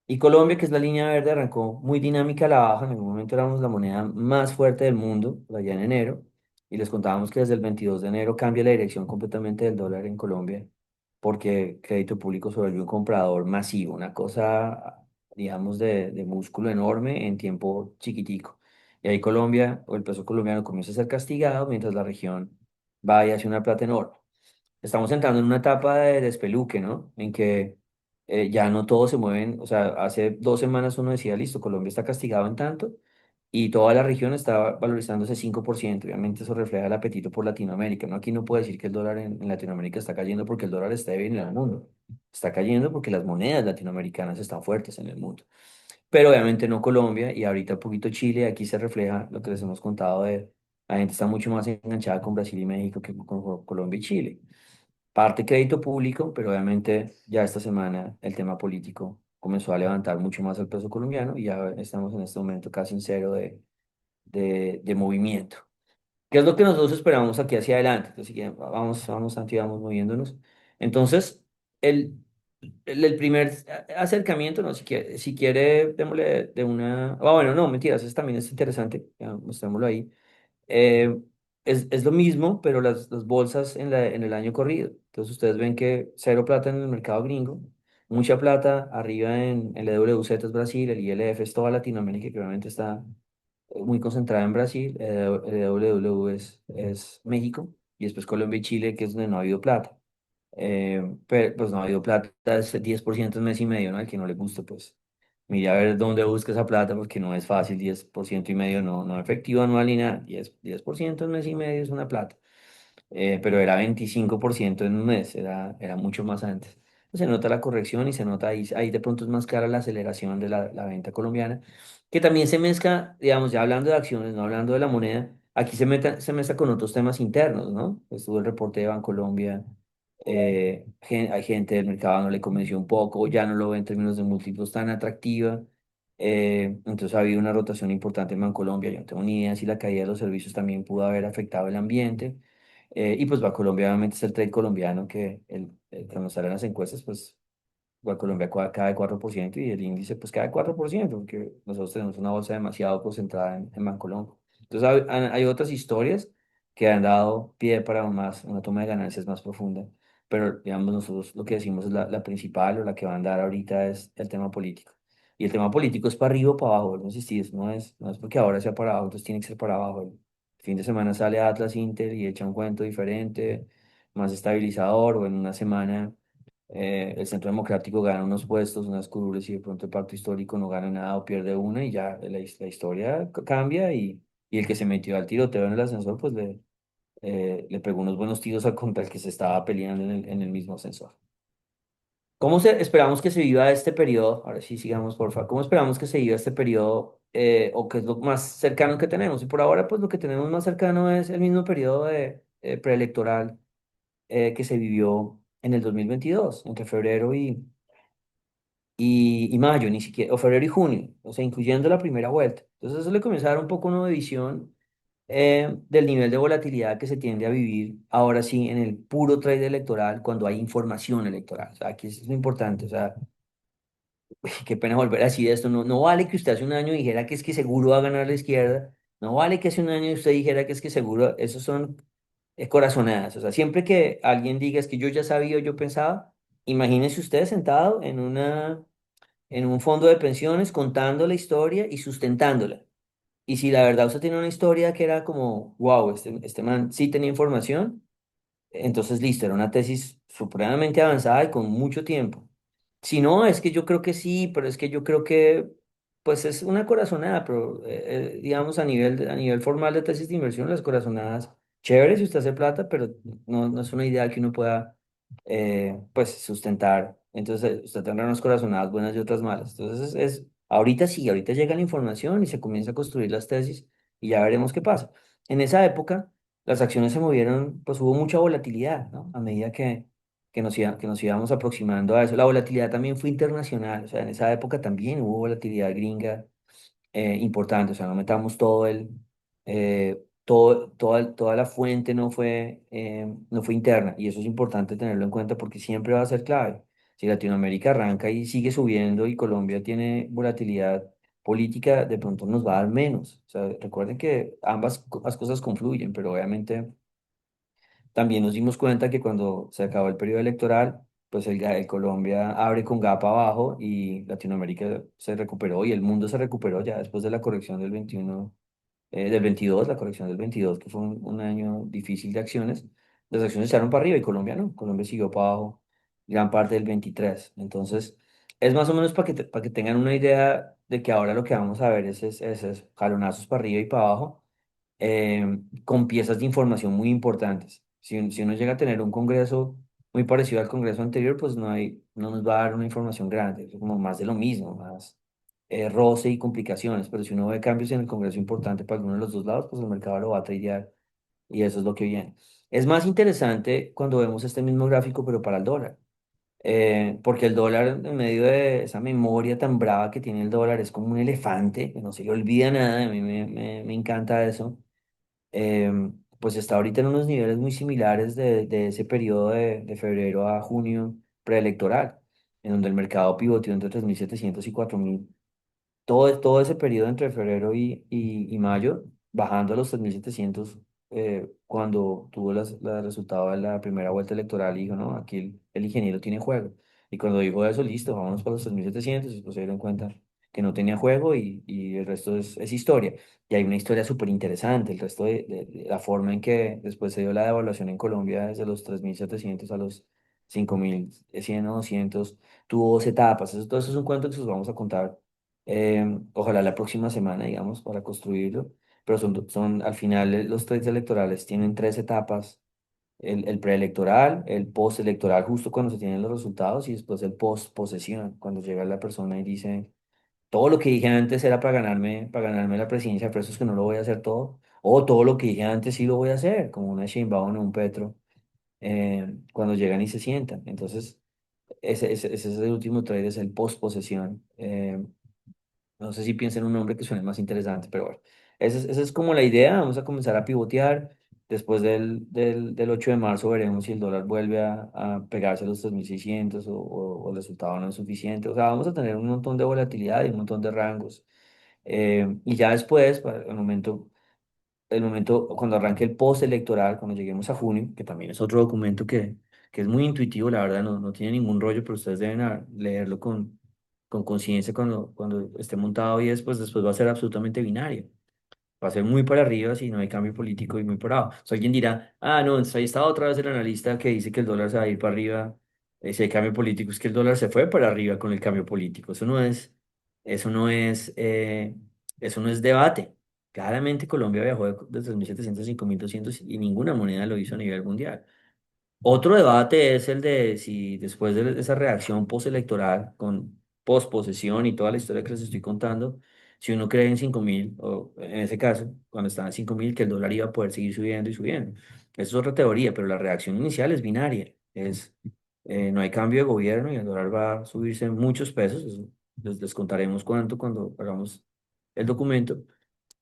Y Colombia, que es la línea verde, arrancó muy dinámica a la baja. En algún momento éramos la moneda más fuerte del mundo, allá en enero. Y les contábamos que desde el 22 de enero cambia la dirección completamente del dólar en Colombia, porque crédito público se volvió un comprador masivo, una cosa, digamos, de músculo enorme en tiempo chiquitico. Y ahí Colombia, o el peso colombiano, comienza a ser castigado, mientras la región va y hace una plata enorme. Estamos entrando en una etapa de despeluque, ¿no? En que ya no todos se mueven, o sea, hace 2 semanas uno decía, listo, Colombia está castigado en tanto y toda la región está valorizándose 5%. Obviamente eso refleja el apetito por Latinoamérica, ¿no? Aquí no puede decir que el dólar en Latinoamérica está cayendo porque el dólar está débil en el mundo. Está cayendo porque las monedas latinoamericanas están fuertes en el mundo. Pero obviamente no Colombia y ahorita un poquito Chile, aquí se refleja lo que les hemos contado de la gente está mucho más enganchada con Brasil y México que con Colombia y Chile. Parte crédito público, pero obviamente ya esta semana el tema político comenzó a levantar mucho más el peso colombiano y ya estamos en este momento casi en cero de movimiento. ¿Qué es lo que nosotros esperamos aquí hacia adelante? Así que vamos, Santi, vamos moviéndonos. Entonces, el, el primer acercamiento, ¿no? Si quiere, démosle de una... bueno, no, mentiras, eso también es interesante, ya, mostrémoslo ahí. Eh, es lo mismo, pero las bolsas en el año corrido. Entonces ustedes ven que cero plata en el mercado gringo, mucha plata arriba en el EWZ es Brasil, el ILF es toda Latinoamérica, que obviamente está muy concentrada en Brasil, el EWW es México, y después Colombia y Chile, que es donde no ha habido plata. Pero pues no ha habido plata, es 10% en mes y medio, ¿no? Al que no le guste, pues mire a ver dónde busca esa plata, porque no es fácil, 10% y medio, no efectivo anual ni nada, 10% en mes y medio es una plata. Pero era 25% en un mes, era mucho más antes. Se nota la corrección y se nota ahí de pronto es más clara la aceleración de la venta colombiana, que también se mezcla, digamos, ya hablando de acciones, no hablando de la moneda, aquí se mezcla con otros temas internos, ¿no? Estuvo el reporte de Bancolombia, hay gente del mercado no le convenció un poco, ya no lo ve en términos de múltiplos tan atractiva. Entonces ha habido una rotación importante en Bancolombia. Yo no tengo ni idea si la caída de los servicios también pudo haber afectado el ambiente. Y pues Bancolombia obviamente es el trade colombiano que cuando salen las encuestas, pues Colombia cae 4% y el índice pues cae 4% porque nosotros tenemos una bolsa demasiado concentrada en Bancolombia. Entonces hay otras historias que han dado pie para una toma de ganancias más profunda, pero digamos nosotros lo que decimos es la principal o la que va a andar ahorita es el tema político. Y el tema político es para arriba o para abajo, no insistir, no es porque ahora sea para abajo, entonces tiene que ser para abajo. El fin de semana sale Atlas Inter y echa un cuento diferente, más estabilizador, o en una semana el Centro Democrático gana unos puestos, unas curules y de pronto el pacto histórico no gana nada o pierde una y ya la historia cambia y el que se metió al tiroteo en el ascensor pues le pegó unos buenos tiros al contra el que se estaba peleando en el mismo ascensor. Esperamos que se viva este periodo? Ahora sí, sigamos, porfa. ¿Cómo esperamos que se viva este periodo o qué es lo más cercano que tenemos? Y por ahora pues lo que tenemos más cercano es el mismo periodo preelectoral que se vivió en el 2022 entre febrero y mayo, ni siquiera, o febrero y junio, o sea, incluyendo la primera vuelta. Entonces eso le comienza a dar un poco una visión del nivel de volatilidad que se tiende a vivir ahora sí en el puro trade electoral cuando hay información electoral. O sea, aquí es lo importante, o sea, qué pena volver a decir esto, no vale que usted hace un año dijera que es que seguro va a ganar la izquierda, no vale que hace un año usted dijera que es que seguro, esos son corazonadas. O sea, siempre que alguien diga es que yo ya sabía o yo pensaba, imagínese usted sentado en un fondo de pensiones contando la historia y sustentándola. Y si la verdad usted tiene una historia que era como, wow, este man sí tenía información, entonces listo, era una tesis supremamente avanzada y con mucho tiempo. Si no, es que yo creo que sí, pero es que yo creo que, pues es una corazonada, pero digamos a nivel formal de tesis de inversión, las corazonadas, chévere si usted hace plata, pero no es una idea que uno pueda, pues, sustentar. Entonces, usted tendrá unas corazonadas buenas y otras malas. Entonces, ahorita sí, ahorita llega la información y se comienza a construir las tesis y ya veremos qué pasa. En esa época, las acciones se movieron, pues hubo mucha volatilidad, ¿no? A medida que nos íbamos aproximando a eso. La volatilidad también fue internacional, o sea, en esa época también hubo volatilidad gringa importante, o sea, no metamos toda la fuente no fue interna, y eso es importante tenerlo en cuenta porque siempre va a ser clave. Si Latinoamérica arranca y sigue subiendo y Colombia tiene volatilidad política, de pronto nos va a dar menos. O sea, recuerden que las cosas confluyen, pero obviamente también nos dimos cuenta que cuando se acabó el periodo electoral, pues el Colombia abre con gap abajo y Latinoamérica se recuperó y el mundo se recuperó ya después de la corrección del 22, la corrección del 22, que fue un año difícil de acciones. Las acciones se echaron para arriba y Colombia no, Colombia siguió para abajo gran parte del 23. Entonces, es más o menos para que tengan una idea de que ahora lo que vamos a ver es jalonazos para arriba y para abajo con piezas de información muy importantes. Si uno llega a tener un congreso muy parecido al congreso anterior, pues no nos va a dar una información grande, es como más de lo mismo, más roce y complicaciones, pero si uno ve cambios en el congreso importante para alguno de los dos lados, pues el mercado lo va a tradear y eso es lo que viene. Es más interesante cuando vemos este mismo gráfico, pero para el dólar. Porque el dólar, en medio de esa memoria tan brava que tiene el dólar, es como un elefante, que no se le olvida nada, a mí me encanta eso. Pues está ahorita en unos niveles muy similares de ese periodo de febrero a junio preelectoral, en donde el mercado pivoteó entre 3.700 y 4.000 todo ese periodo entre febrero y mayo, bajando a los 3.700 cuando tuvo el resultado de la primera vuelta electoral, y dijo, no, aquí el ingeniero tiene juego. Y cuando dijo eso, listo, vámonos para los 3.700 y después se dieron cuenta que no tenía juego y el resto es historia. Y hay una historia súper interesante, el resto de la forma en que después se dio la devaluación en Colombia desde los 3.700 a los 5.100 o 200, tuvo 2 etapas. Todo eso es un cuento que se los vamos a contar, ojalá la próxima semana, digamos, para construirlo. Pero son al final los trades electorales tienen 3 etapas: el preelectoral, el postelectoral, justo cuando se tienen los resultados, y después el post-posesión, cuando llega la persona y dice, todo lo que dije antes era para ganarme la presidencia, pero eso es que no lo voy a hacer todo, o todo lo que dije antes sí lo voy a hacer, como una Sheinbaum o un Petro, cuando llegan y se sientan. Entonces, ese es el último trade, es el post-posesión. No sé si piensa en un nombre que suene más interesante, pero bueno, esa es como la idea. Vamos a comenzar a pivotear. Después del 8 de marzo veremos si el dólar vuelve a pegarse a los 3.600 o el resultado no es suficiente. O sea, vamos a tener un montón de volatilidad y un montón de rangos. Y ya después, para el momento cuando arranque el post electoral, cuando lleguemos a junio, que también es otro documento que es muy intuitivo, la verdad, no tiene ningún rollo, pero ustedes deben leerlo con conciencia cuando esté montado, y después va a ser absolutamente binario. Va a ser muy para arriba si no hay cambio político, y muy para abajo. O sea, alguien dirá, ah, no, entonces ahí está otra vez el analista que dice que el dólar se va a ir para arriba. Si hay cambio político, es que el dólar se fue para arriba con el cambio político. Eso no es, eh, eso no es debate. Claramente Colombia viajó de 3.700 a 5.200 y ninguna moneda lo hizo a nivel mundial. Otro debate es el de si después de esa reacción postelectoral, con posposesión y toda la historia que les estoy contando, si uno cree en 5.000, o en ese caso, cuando estaba en 5.000, que el dólar iba a poder seguir subiendo y subiendo. Esa es otra teoría, pero la reacción inicial es binaria. No hay cambio de gobierno y el dólar va a subirse en muchos pesos. Eso les contaremos cuánto cuando hagamos el documento.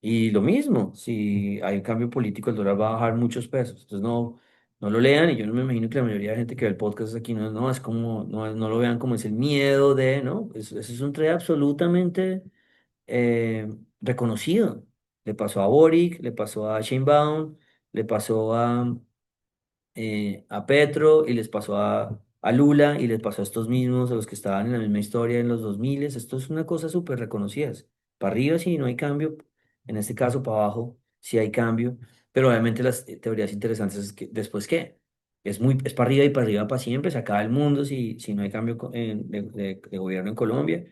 Y lo mismo, si hay un cambio político, el dólar va a bajar muchos pesos. Entonces no lo lean, y yo no me imagino que la mayoría de gente que ve el podcast aquí no es como, no lo vean como es el miedo de, ¿no? Eso es un trade absolutamente reconocido. Le pasó a Boric, le pasó a Sheinbaum, le pasó a Petro, y les pasó a Lula, y les pasó a estos mismos, a los que estaban en la misma historia en los 2000. Esto es una cosa súper reconocida. Para arriba si no hay cambio, en este caso para abajo si hay cambio, pero obviamente las teorías interesantes es que después qué. Es para arriba para siempre, se acaba el mundo si no hay cambio de gobierno en Colombia.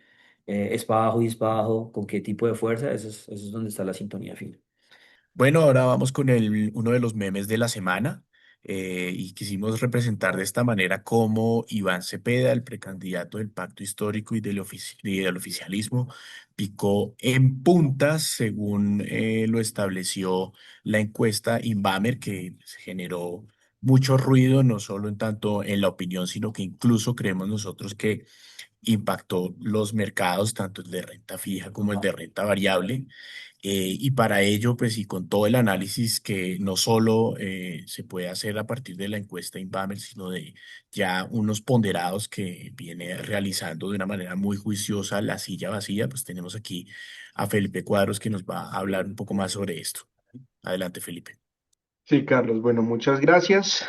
Es para abajo y es para abajo, ¿con qué tipo de fuerza? Eso es donde está la sintonía fina. Bueno, ahora vamos con uno de los memes de la semana, y quisimos representar de esta manera cómo Iván Cepeda, el precandidato del Pacto Histórico y del oficialismo, picó en puntas según lo estableció la encuesta Inbamer, que generó mucho ruido, no solo en tanto en la opinión, sino que incluso creemos nosotros que impactó los mercados, tanto el de renta fija como el de renta variable. Y para ello, pues y con todo el análisis que no solo se puede hacer a partir de la encuesta Inbamer, sino de ya unos ponderados que viene realizando de una manera muy juiciosa la silla vacía, pues tenemos aquí a Felipe Cuadros que nos va a hablar un poco más sobre esto. Adelante, Felipe. Sí, Carlos, bueno, muchas gracias.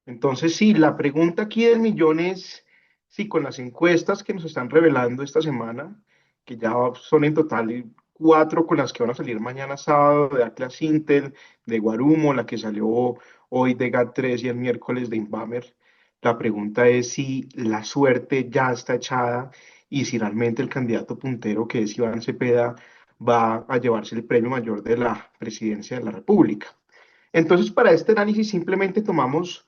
Entonces, sí, la pregunta aquí del millón es si con las encuestas que nos están revelando esta semana, que ya son en total 4 con las que van a salir mañana sábado, de Atlas Intel, de Guarumo, la que salió hoy de GAT3 y el miércoles de Inbamer, la pregunta es si la suerte ya está echada y si realmente el candidato puntero, que es Iván Cepeda, va a llevarse el premio mayor de la presidencia de la República. Entonces, para este análisis simplemente tomamos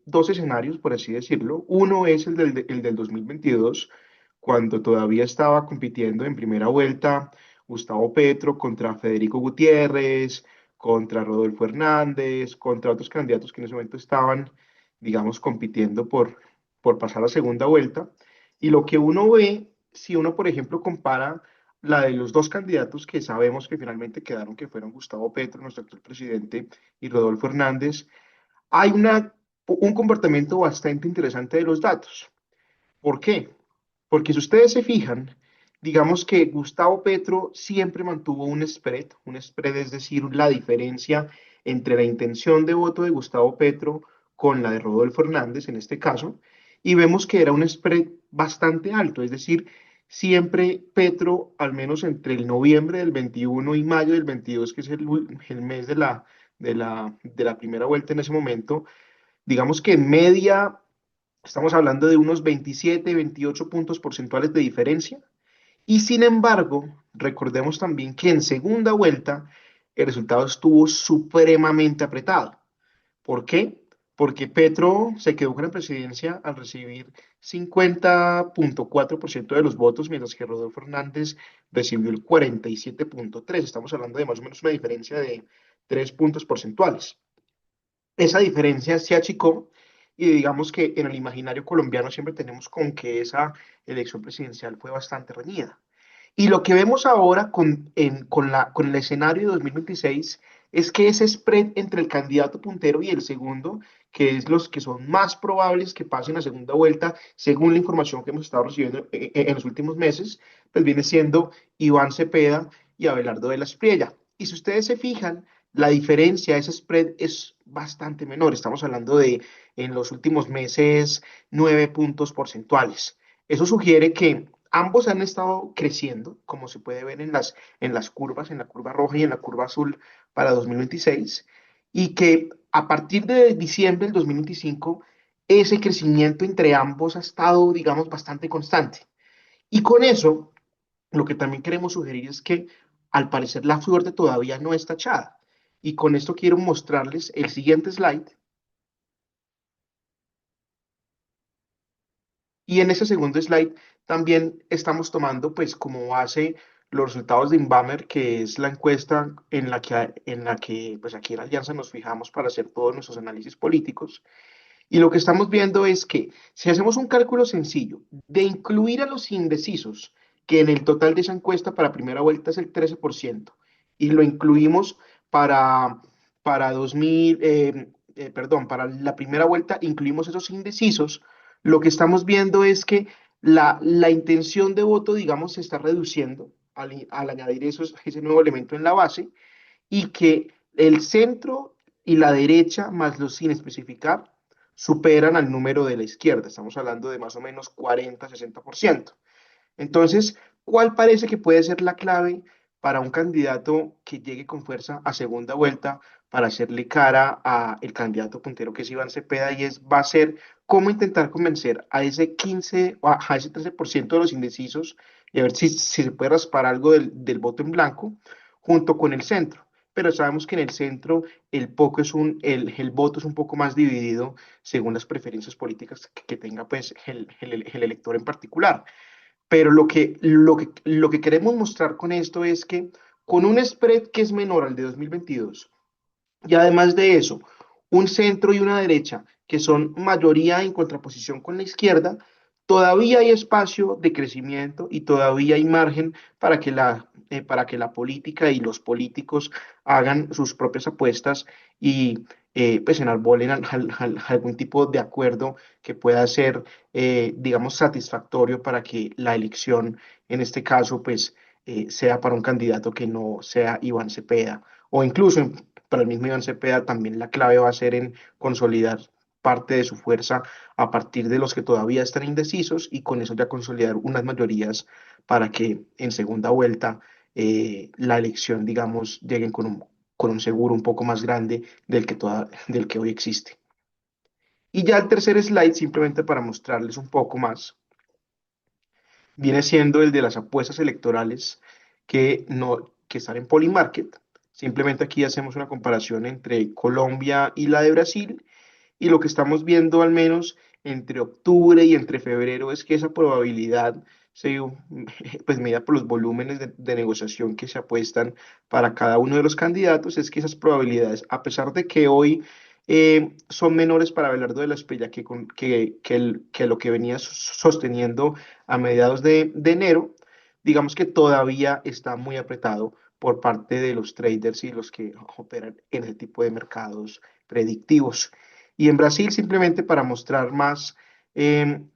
dos escenarios, por así decirlo. Uno es el del 2022, cuando todavía estaba compitiendo en primera vuelta Gustavo Petro contra Federico Gutiérrez, contra Rodolfo Hernández, contra otros candidatos que en ese momento estaban, digamos, compitiendo por pasar a segunda vuelta. Y lo que uno ve, si uno, por ejemplo, compara la de los dos candidatos que sabemos que finalmente quedaron, que fueron Gustavo Petro, nuestro actual presidente, y Rodolfo Hernández, hay un comportamiento bastante interesante de los datos. ¿Por qué? Porque si ustedes se fijan, digamos que Gustavo Petro siempre mantuvo un spread, es decir, la diferencia entre la intención de voto de Gustavo Petro con la de Rodolfo Hernández en este caso, y vemos que era un spread bastante alto, es decir, siempre Petro, al menos entre el noviembre del 21 y mayo del 22, que es el mes de la primera vuelta en ese momento, digamos que en media Estamos hablando de unos 27, 28 puntos porcentuales de diferencia. Y sin embargo, recordemos también que en segunda vuelta el resultado estuvo supremamente apretado. ¿Por qué? Porque Petro se quedó con la presidencia al recibir 50,4% de los votos, mientras que Rodolfo Hernández recibió el 47,3%. Estamos hablando de más o menos una diferencia de 3 puntos porcentuales. Esa diferencia se achicó y digamos que en el imaginario colombiano siempre tenemos con que esa elección presidencial fue bastante reñida. Y lo que vemos ahora con el escenario de 2026 es que ese spread entre el candidato puntero y el segundo, que es los que son más probables que pasen a segunda vuelta, según la información que hemos estado recibiendo en los últimos meses, pues viene siendo Iván Cepeda y Abelardo de la Espriella. Y si ustedes se fijan, la diferencia, ese spread es bastante menor. Estamos hablando de, en los últimos meses, 9 puntos porcentuales. Eso sugiere que ambos han estado creciendo, como se puede ver en las curvas, en la curva roja y en la curva azul para 2026, y que a partir de diciembre del 2025, ese crecimiento entre ambos ha estado, digamos, bastante constante. Y con eso, lo que también queremos sugerir es que al parecer la suerte todavía no está echada. Y con esto quiero mostrarles el siguiente slide. Y en ese segundo slide también estamos tomando pues como base los resultados de Inbamer, que es la encuesta en la que pues aquí en Alianza nos fijamos para hacer todos nuestros análisis políticos. Y lo que estamos viendo es que si hacemos un cálculo sencillo de incluir a los indecisos, que en el total de esa encuesta para primera vuelta es el 13%, y lo incluimos para, para 2000, perdón, para la primera vuelta incluimos esos indecisos, lo que estamos viendo es que la intención de voto, digamos, se está reduciendo al añadir ese nuevo elemento en la base y que el centro y la derecha, más los sin especificar, superan al número de la izquierda. Estamos hablando de más o menos 40-60%. Entonces, ¿cuál parece que puede ser la clave para un candidato que llegue con fuerza a segunda vuelta para hacerle cara a el candidato puntero que es Iván Cepeda? Y va a ser cómo intentar convencer a ese 15 o a ese 13% de los indecisos y a ver si se puede raspar algo del voto en blanco junto con el centro. Pero sabemos que en el centro el voto es un poco más dividido según las preferencias políticas que tenga pues el elector en particular. Pero lo que queremos mostrar con esto es que con un spread que es menor al de 2022 y además de eso, un centro y una derecha que son mayoría en contraposición con la izquierda, todavía hay espacio de crecimiento y todavía hay margen para que la política y los políticos hagan sus propias apuestas y pues enarbolen algún tipo de acuerdo que pueda ser, digamos, satisfactorio para que la elección, en este caso, pues sea para un candidato que no sea Iván Cepeda o incluso para el mismo Iván Cepeda también la clave va a ser en consolidar parte de su fuerza a partir de los que todavía están indecisos y con eso ya consolidar unas mayorías para que en segunda vuelta la elección, digamos, lleguen con un seguro un poco más grande del que hoy existe. Y ya el tercer slide, simplemente para mostrarles un poco más, viene siendo el de las apuestas electorales que están en Polymarket. Simplemente aquí hacemos una comparación entre Colombia y la de Brasil y lo que estamos viendo al menos entre octubre y entre febrero es que esa probabilidad se pues medida por los volúmenes de negociación que se apuestan para cada uno de los candidatos, es que esas probabilidades, a pesar de que hoy son menores para Abelardo de la Espriella que lo que venía sosteniendo a mediados de enero, digamos que todavía está muy apretado por parte de los traders y los que operan en ese tipo de mercados predictivos. Y en Brasil, simplemente para mostrar más,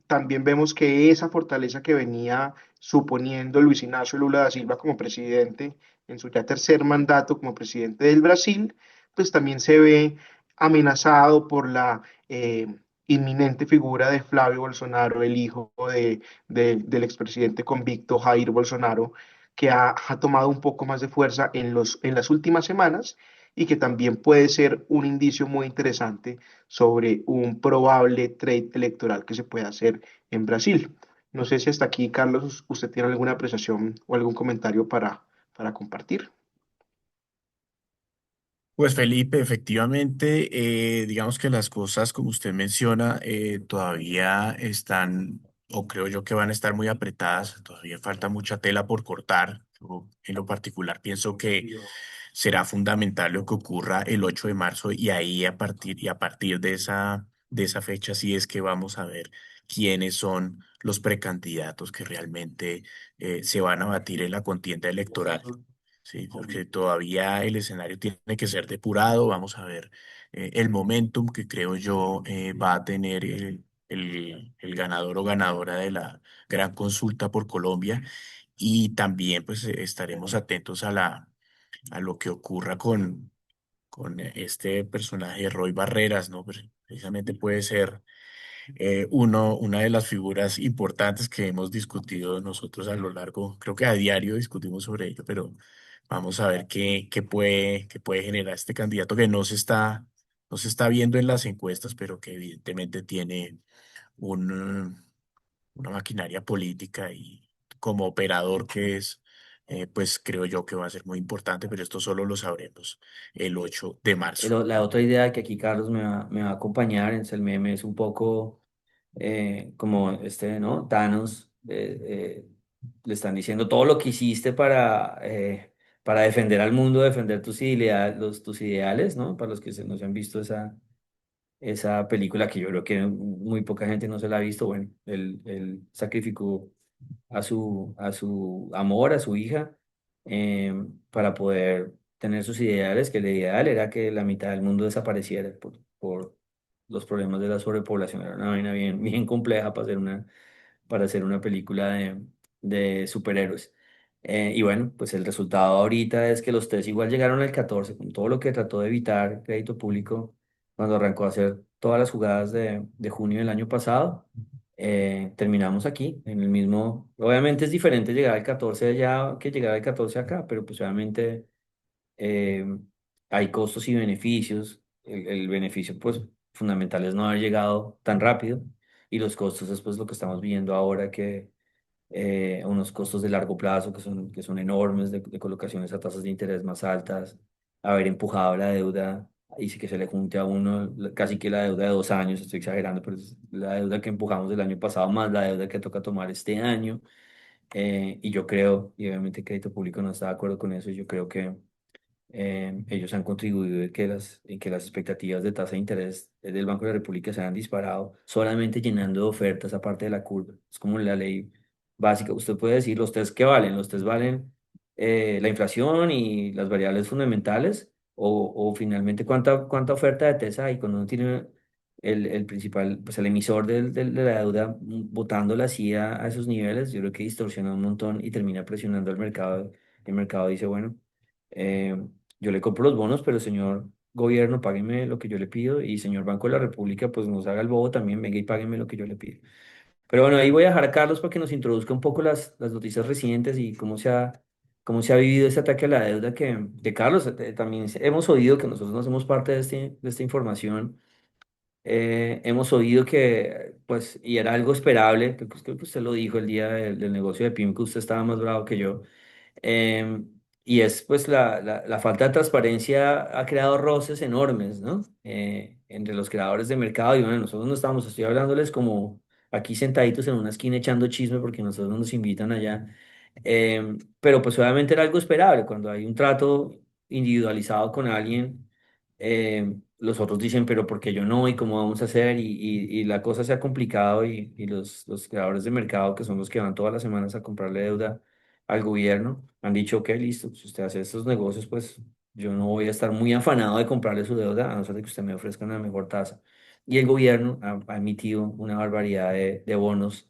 también vemos que esa fortaleza que venía suponiendo Luis Ignacio Lula da Silva como presidente en su ya tercer mandato como presidente del Brasil, pues también se ve amenazado por la inminente figura de Flavio Bolsonaro, el hijo del expresidente convicto Jair Bolsonaro, que ha tomado un poco más de fuerza en las últimas semanas y que también puede ser un indicio muy interesante sobre un probable trade electoral que se pueda hacer en Brasil. No sé si hasta aquí, Carlos, usted tiene alguna apreciación o algún comentario para compartir. Pues Felipe, efectivamente, digamos que las cosas, como usted menciona, todavía están, o creo yo que van a estar muy apretadas, todavía falta mucha tela por cortar. Yo, en lo particular, pienso que será fundamental lo que ocurra el 8 de marzo y ahí a partir de esa fecha sí es que vamos a ver quiénes son los precandidatos que realmente se van a batir en la contienda electoral. Sí, porque todavía el escenario tiene que ser depurado. Vamos a ver el momentum que creo yo va a tener el ganador o ganadora de la gran consulta por Colombia. Y también pues estaremos atentos a a lo que ocurra con este personaje, Roy Barreras, ¿no? Precisamente puede ser una de las figuras importantes que hemos discutido nosotros a lo largo, creo que a diario discutimos sobre ello, pero vamos a ver qué puede generar este candidato que no se está viendo en las encuestas, pero que evidentemente tiene un, una maquinaria política y como operador que es, pues creo yo que va a ser muy importante, pero esto solo lo sabremos el 8 de marzo. La otra idea que aquí Carlos me va a acompañar es el meme, es un poco como este, ¿no? Thanos, le están diciendo todo lo que hiciste para defender al mundo, defender tus ideales, ¿no? Para los que no se han visto esa película que yo creo que muy poca gente no se la ha visto, bueno, él sacrificó a su amor, a su hija, para poder tener sus ideales, que el ideal era que la mitad del mundo desapareciera por los problemas de la sobrepoblación. Era una vaina bien compleja para hacer una película de superhéroes. Y bueno, pues el resultado ahorita es que los tres igual llegaron al 14 con todo lo que trató de evitar crédito público cuando arrancó a hacer todas las jugadas de junio del año pasado. Terminamos aquí, en el mismo. Obviamente es diferente llegar al 14 allá que llegar al 14 acá, pero pues obviamente eh, hay costos y beneficios. El beneficio, pues, fundamental es no haber llegado tan rápido, y los costos es pues lo que estamos viendo ahora, que unos costos de largo plazo que son enormes, de colocaciones a tasas de interés más altas, haber empujado la deuda y sí que se le junte a uno casi que la deuda de 2 años, estoy exagerando, pero es la deuda que empujamos del año pasado más la deuda que toca tomar este año. Y yo creo, y obviamente el crédito público no está de acuerdo con eso, yo creo que ellos han contribuido en que las expectativas de tasa de interés del Banco de la República se han disparado solamente llenando de ofertas aparte de la curva. Es como la ley básica. Usted puede decir los test que valen. Los test valen la inflación y las variables fundamentales, o finalmente cuánta oferta de test hay cuando uno tiene el principal, pues el emisor de la deuda botándola así a esos niveles. Yo creo que distorsiona un montón y termina presionando al mercado. El mercado dice, bueno. eh, yo le compro los bonos, pero señor gobierno, págueme lo que yo le pido, y señor Banco de la República, pues nos haga el bobo también, venga y págueme lo que yo le pido. Pero bueno, ahí voy a dejar a Carlos para que nos introduzca un poco las noticias recientes y cómo se ha vivido este ataque a la deuda que Carlos, también hemos oído que nosotros no somos parte de esta información. Hemos oído que, pues, y era algo esperable, creo que usted lo dijo el día del negocio de PIM, que usted estaba más bravo que yo. Y es pues la falta de transparencia ha creado roces enormes, ¿no? Entre los creadores de mercado, y bueno, nosotros no estamos, estoy hablándoles como aquí sentaditos en una esquina echando chisme porque nosotros no nos invitan allá. Pero pues obviamente era algo esperable cuando hay un trato individualizado con alguien. Los otros dicen, pero ¿por qué yo no? ¿Y cómo vamos a hacer? Y la cosa se ha complicado, y los creadores de mercado, que son los que van todas las semanas a comprarle deuda al gobierno, han dicho, ok, listo, si usted hace estos negocios, pues yo no voy a estar muy afanado de comprarle su deuda, a no ser de que usted me ofrezca una mejor tasa. Y el gobierno ha emitido una barbaridad de bonos.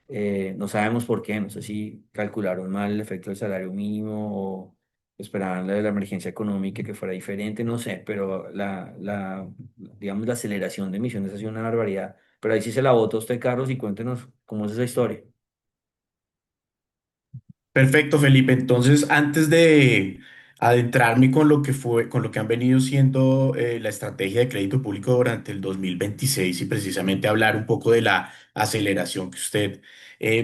No sabemos por qué, no sé si calcularon mal el efecto del salario mínimo o esperaban la de la emergencia económica que fuera diferente, no sé, pero digamos, la aceleración de emisiones ha sido una barbaridad. Pero ahí sí se la bota usted, Carlos, y cuéntenos cómo es esa historia. Perfecto, Felipe. Entonces, adentrarme con lo que fue, con lo que han venido siendo la estrategia de crédito público durante el 2026 y precisamente hablar un poco de la aceleración que usted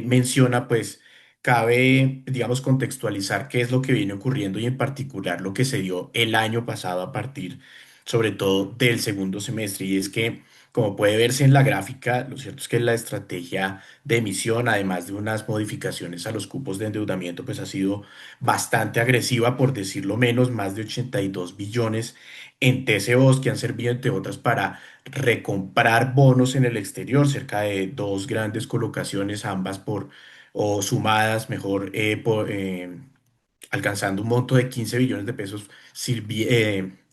menciona, pues cabe, digamos, contextualizar qué es lo que viene ocurriendo y en particular lo que se dio el año pasado a partir, sobre todo, del segundo semestre. Y es que, como puede verse en la gráfica, lo cierto es que la estrategia de emisión, además de unas modificaciones a los cupos de endeudamiento, pues ha sido bastante agresiva, por decirlo menos, más de 82 billones en TCOs que han servido, entre otras, para recomprar bonos en el exterior, cerca de dos grandes colocaciones, ambas o sumadas, mejor, alcanzando un monto de 15 billones de pesos, sí,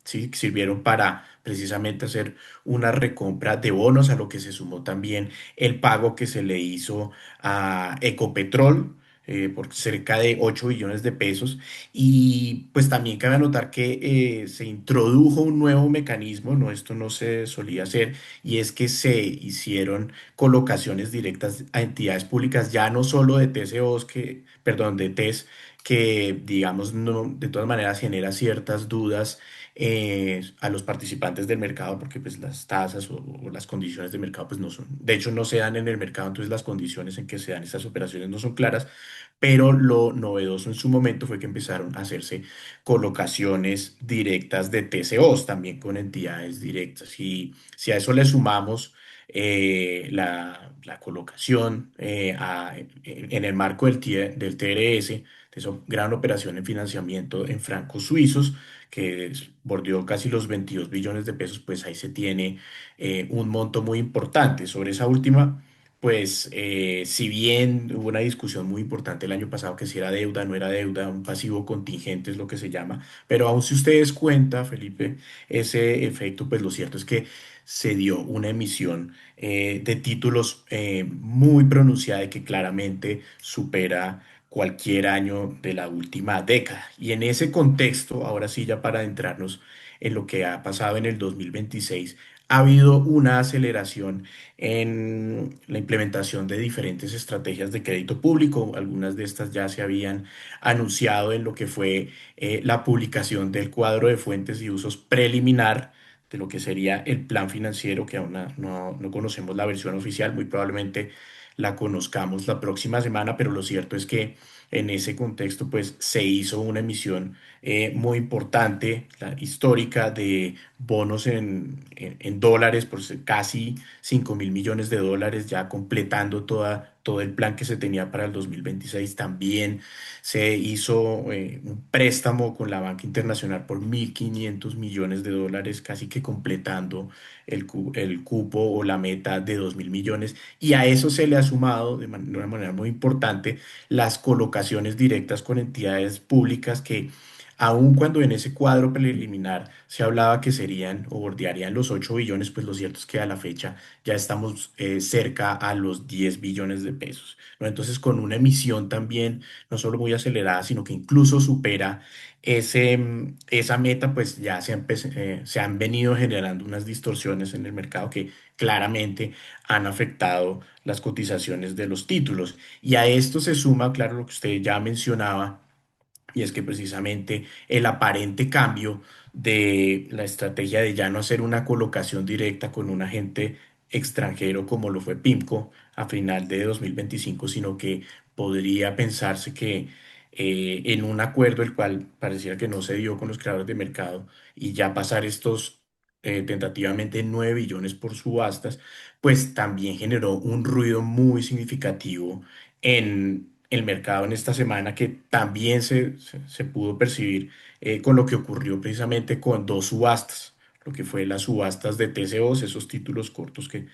sirvieron para precisamente hacer una recompra de bonos, a lo que se sumó también el pago que se le hizo a Ecopetrol por cerca de 8 billones de pesos. Y pues también cabe anotar que se introdujo un nuevo mecanismo, no, esto no se solía hacer, y es que se hicieron colocaciones directas a entidades públicas, ya no solo de TCOs, perdón, de TES, que, digamos, no, de todas maneras genera ciertas dudas a los participantes del mercado, porque pues las tasas o las condiciones de mercado pues no son, de hecho no se dan en el mercado, entonces las condiciones en que se dan estas operaciones no son claras, pero lo novedoso en su momento fue que empezaron a hacerse colocaciones directas de TCOs, también con entidades directas. Y si a eso le sumamos la colocación en el marco del TRS, de esa gran operación en financiamiento en francos suizos, que bordeó casi los 22 billones de pesos, pues ahí se tiene un monto muy importante. Sobre esa última, pues si bien hubo una discusión muy importante el año pasado que si era deuda, no era deuda, un pasivo contingente es lo que se llama, pero aún si ustedes cuenta, Felipe, ese efecto, pues lo cierto es que se dio una emisión de títulos muy pronunciada y que claramente supera cualquier año de la última década. Y en ese contexto, ahora sí, ya para adentrarnos en lo que ha pasado en el 2026, ha habido una aceleración en la implementación de diferentes estrategias de crédito público. Algunas de estas ya se habían anunciado en lo que fue la publicación del cuadro de fuentes y usos preliminar de lo que sería el plan financiero, que aún no conocemos la versión oficial, muy probablemente la conozcamos la próxima semana, pero lo cierto es que en ese contexto pues se hizo una emisión muy importante, histórica, de bonos en dólares por casi 5.000 millones de dólares, ya completando todo el plan que se tenía para el 2026. También se hizo un préstamo con la banca internacional por 1.500 millones de dólares, casi que completando el cupo o la meta de 2.000 millones. Y a eso se le ha sumado de una manera muy importante las colocaciones directas con entidades públicas que, aun cuando en ese cuadro preliminar se hablaba que serían o bordearían los 8 billones, pues lo cierto es que a la fecha ya estamos cerca a los 10 billones de pesos, ¿no? Entonces, con una emisión también, no solo muy acelerada, sino que incluso supera esa meta, pues ya se han venido generando unas distorsiones en el mercado que claramente han afectado las cotizaciones de los títulos. Y a esto se suma, claro, lo que usted ya mencionaba, y es que precisamente el aparente cambio de la estrategia de ya no hacer una colocación directa con un agente extranjero como lo fue PIMCO a final de 2025, sino que podría pensarse que en un acuerdo el cual pareciera que no se dio con los creadores de mercado y ya pasar estos tentativamente 9 billones por subastas, pues también generó un ruido muy significativo en el mercado en esta semana, que también se pudo percibir con lo que ocurrió precisamente con dos subastas, lo que fue las subastas de TCOs, esos títulos cortos que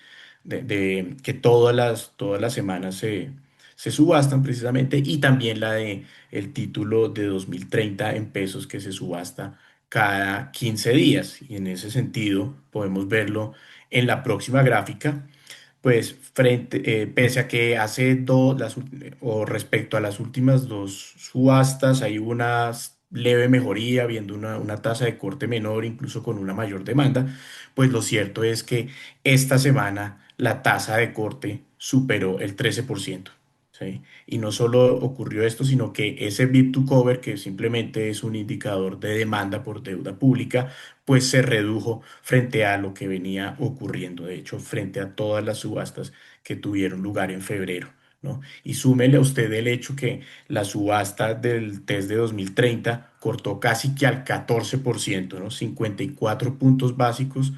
todas las semanas se subastan precisamente, y también la de el título de 2030 en pesos que se subasta cada 15 días. Y en ese sentido podemos verlo en la próxima gráfica, pues pese a que hace o respecto a las últimas dos subastas hay una leve mejoría, viendo una tasa de corte menor, incluso con una mayor demanda, pues lo cierto es que esta semana la tasa de corte superó el 13%. ¿sí? Y no solo ocurrió esto, sino que ese bid to cover, que simplemente es un indicador de demanda por deuda pública, pues se redujo frente a lo que venía ocurriendo, de hecho, frente a todas las subastas que tuvieron lugar en febrero, ¿no? Y súmele a usted el hecho que la subasta del test de 2030 cortó casi que al 14%, ¿no? 54 puntos básicos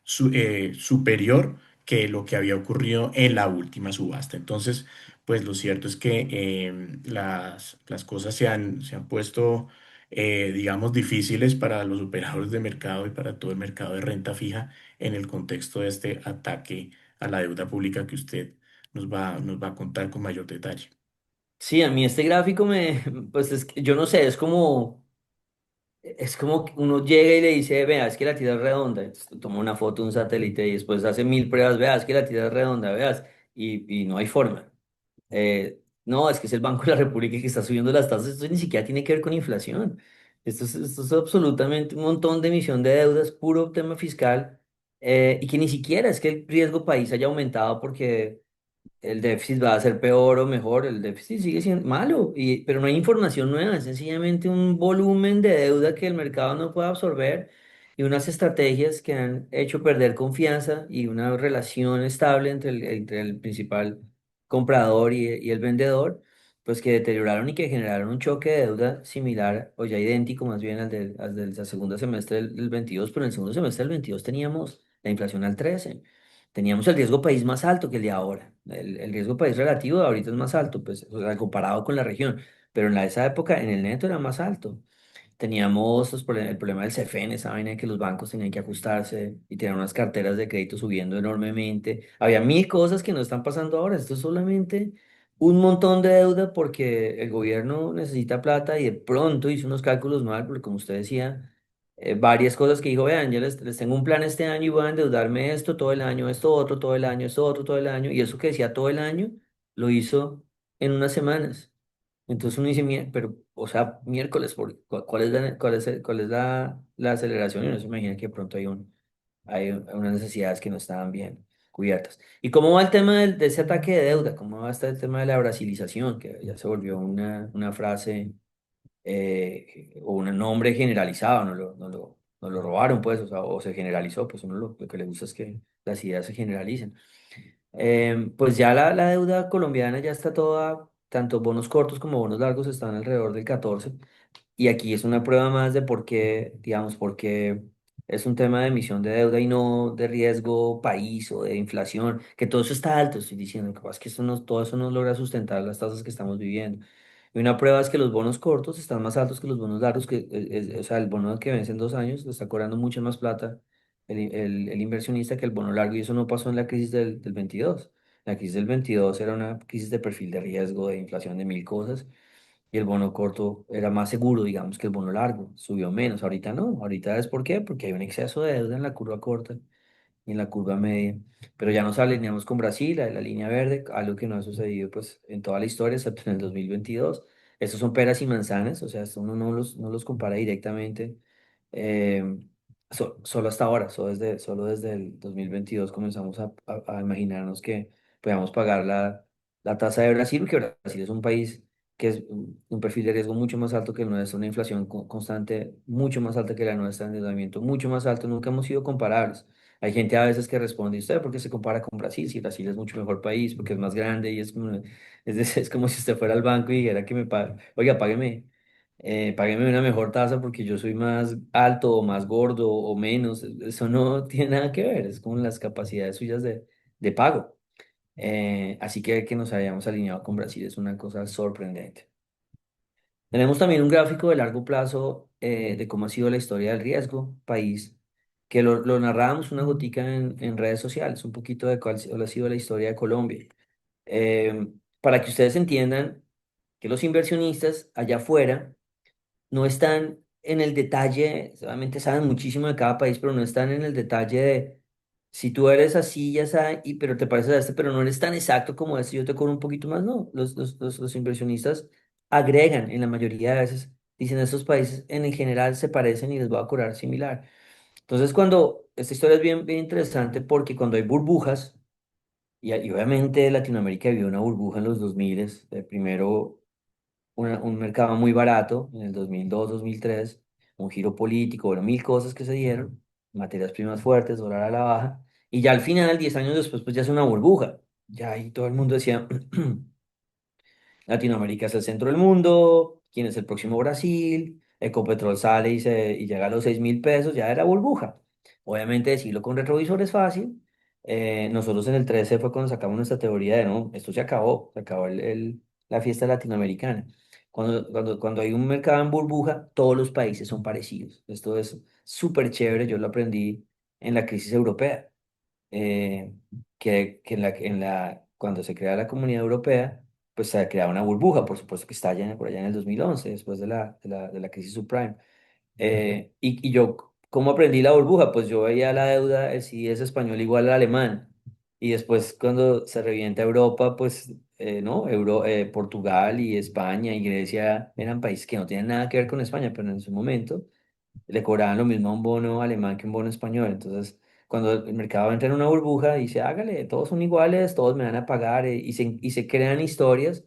superior que lo que había ocurrido en la última subasta. Entonces, pues lo cierto es que las cosas se han puesto, digamos, difíciles para los operadores de mercado y para todo el mercado de renta fija en el contexto de este ataque a la deuda pública que usted nos va a contar con mayor detalle. Sí, a mí este gráfico pues yo no sé, es como que uno llega y le dice, vea, es que la Tierra es redonda, entonces toma una foto de un satélite y después hace 1000 pruebas, vea, es que la Tierra es redonda, veas, y no hay forma. No, es que es el Banco de la República que está subiendo las tasas, esto ni siquiera tiene que ver con inflación. Esto es absolutamente un montón de emisión de deudas, puro tema fiscal, y que ni siquiera es que el riesgo país haya aumentado porque el déficit va a ser peor o mejor, el déficit sigue siendo malo, pero no hay información nueva, es sencillamente un volumen de deuda que el mercado no puede absorber y unas estrategias que han hecho perder confianza y una relación estable entre el principal comprador y el vendedor, pues que deterioraron y que generaron un choque de deuda similar o ya idéntico más bien al del segundo semestre del 22, pero en el segundo semestre del 22 teníamos la inflación al 13. Teníamos el riesgo país más alto que el de ahora. El riesgo país relativo de ahorita es más alto, pues, o sea, comparado con la región, pero esa época en el neto era más alto. Teníamos el problema del CFN, esa vaina de que los bancos tenían que ajustarse y tenían unas carteras de crédito subiendo enormemente. Había mil cosas que no están pasando ahora. Esto es solamente un montón de deuda porque el gobierno necesita plata y de pronto hizo unos cálculos mal, porque como usted decía, varias cosas que dijo, vean, yo les tengo un plan este año y voy a endeudarme esto todo el año, esto otro todo el año, esto otro todo el año, y eso que decía todo el año, lo hizo en unas semanas. Entonces uno dice, pero, o sea, miércoles, ¿cuál es la aceleración? Y uno se imagina que de pronto hay unas necesidades que no estaban bien cubiertas. ¿Y cómo va el tema de ese ataque de deuda? ¿Cómo va el tema de la brasilización? Que ya se volvió una frase o un nombre generalizado, no lo robaron, pues, o sea, o se generalizó, pues uno lo que le gusta es que las ideas se generalicen. Pues ya la deuda colombiana ya está toda, tanto bonos cortos como bonos largos están alrededor del 14. Y aquí es una prueba más de por qué, digamos, porque es un tema de emisión de deuda y no de riesgo país o de inflación, que todo eso está alto, estoy diciendo, capaz que todo eso no logra sustentar las tasas que estamos viviendo. Y una prueba es que los bonos cortos están más altos que los bonos largos, o sea, el bono que vence en 2 años le está cobrando mucha más plata el inversionista que el bono largo, y eso no pasó en la crisis del 22. La crisis del 22 era una crisis de perfil de riesgo, de inflación de mil cosas, y el bono corto era más seguro, digamos, que el bono largo, subió menos. Ahorita no, ahorita es ¿por qué? Porque hay un exceso de deuda en la curva corta y en la curva media. Pero ya nos alineamos con Brasil, la línea verde, algo que no ha sucedido pues en toda la historia, excepto en el 2022. Estos son peras y manzanas, o sea, esto uno no los compara directamente. eh, solo hasta ahora, solo desde el 2022 comenzamos a imaginarnos que podamos pagar la tasa de Brasil, porque Brasil es un país que es un perfil de riesgo mucho más alto que el nuestro, una inflación constante mucho más alta que la nuestra, endeudamiento mucho más alto, nunca hemos sido comparables. Hay gente a veces que responde, ¿y usted por qué se compara con Brasil? Si Brasil es mucho mejor país, porque es más grande y es como si usted fuera al banco y dijera que me pague, oiga, págueme una mejor tasa porque yo soy más alto o más gordo o menos. Eso no tiene nada que ver, es con las capacidades suyas de pago. Así que nos hayamos alineado con Brasil es una cosa sorprendente. Tenemos también un gráfico de largo plazo de cómo ha sido la historia del riesgo país, que lo narrábamos una gotica en redes sociales, un poquito de cuál ha sido la historia de Colombia. Para que ustedes entiendan que los inversionistas allá afuera no están en el detalle, solamente saben muchísimo de cada país, pero no están en el detalle de si tú eres así, ya sabes, pero te pareces a este, pero no eres tan exacto como este, yo te cobro un poquito más. No, los inversionistas agregan en la mayoría de veces, dicen estos países en el general se parecen y les voy a cobrar similar. Entonces, esta historia es bien, bien interesante porque cuando hay burbujas, y obviamente Latinoamérica vivió una burbuja en los 2000, primero un mercado muy barato en el 2002, 2003, un giro político, bueno, mil cosas que se dieron, materias primas fuertes, dólar a la baja, y ya al final, 10 años después, pues ya es una burbuja. Ya ahí todo el mundo decía, Latinoamérica es el centro del mundo, ¿quién es el próximo Brasil? Ecopetrol sale y llega a los 6.000 pesos, ya era burbuja. Obviamente decirlo con retrovisor es fácil. Nosotros en el 13 fue cuando sacamos nuestra teoría de, no, esto se acabó la fiesta latinoamericana. Cuando hay un mercado en burbuja, todos los países son parecidos. Esto es súper chévere, yo lo aprendí en la crisis europea, eh, que cuando se crea la Comunidad Europea, pues se crea una burbuja, por supuesto que estalla por allá en el 2011 después de la crisis subprime. Y yo, ¿cómo aprendí la burbuja? Pues yo veía la deuda, el CDS español igual al alemán. Y después cuando se revienta Europa, pues, ¿no? Portugal y España y Grecia eran países que no tienen nada que ver con España, pero en su momento le cobraban lo mismo a un bono alemán que un bono español. Entonces, cuando el mercado entra en una burbuja, dice, hágale, todos son iguales, todos me van a pagar, y se crean historias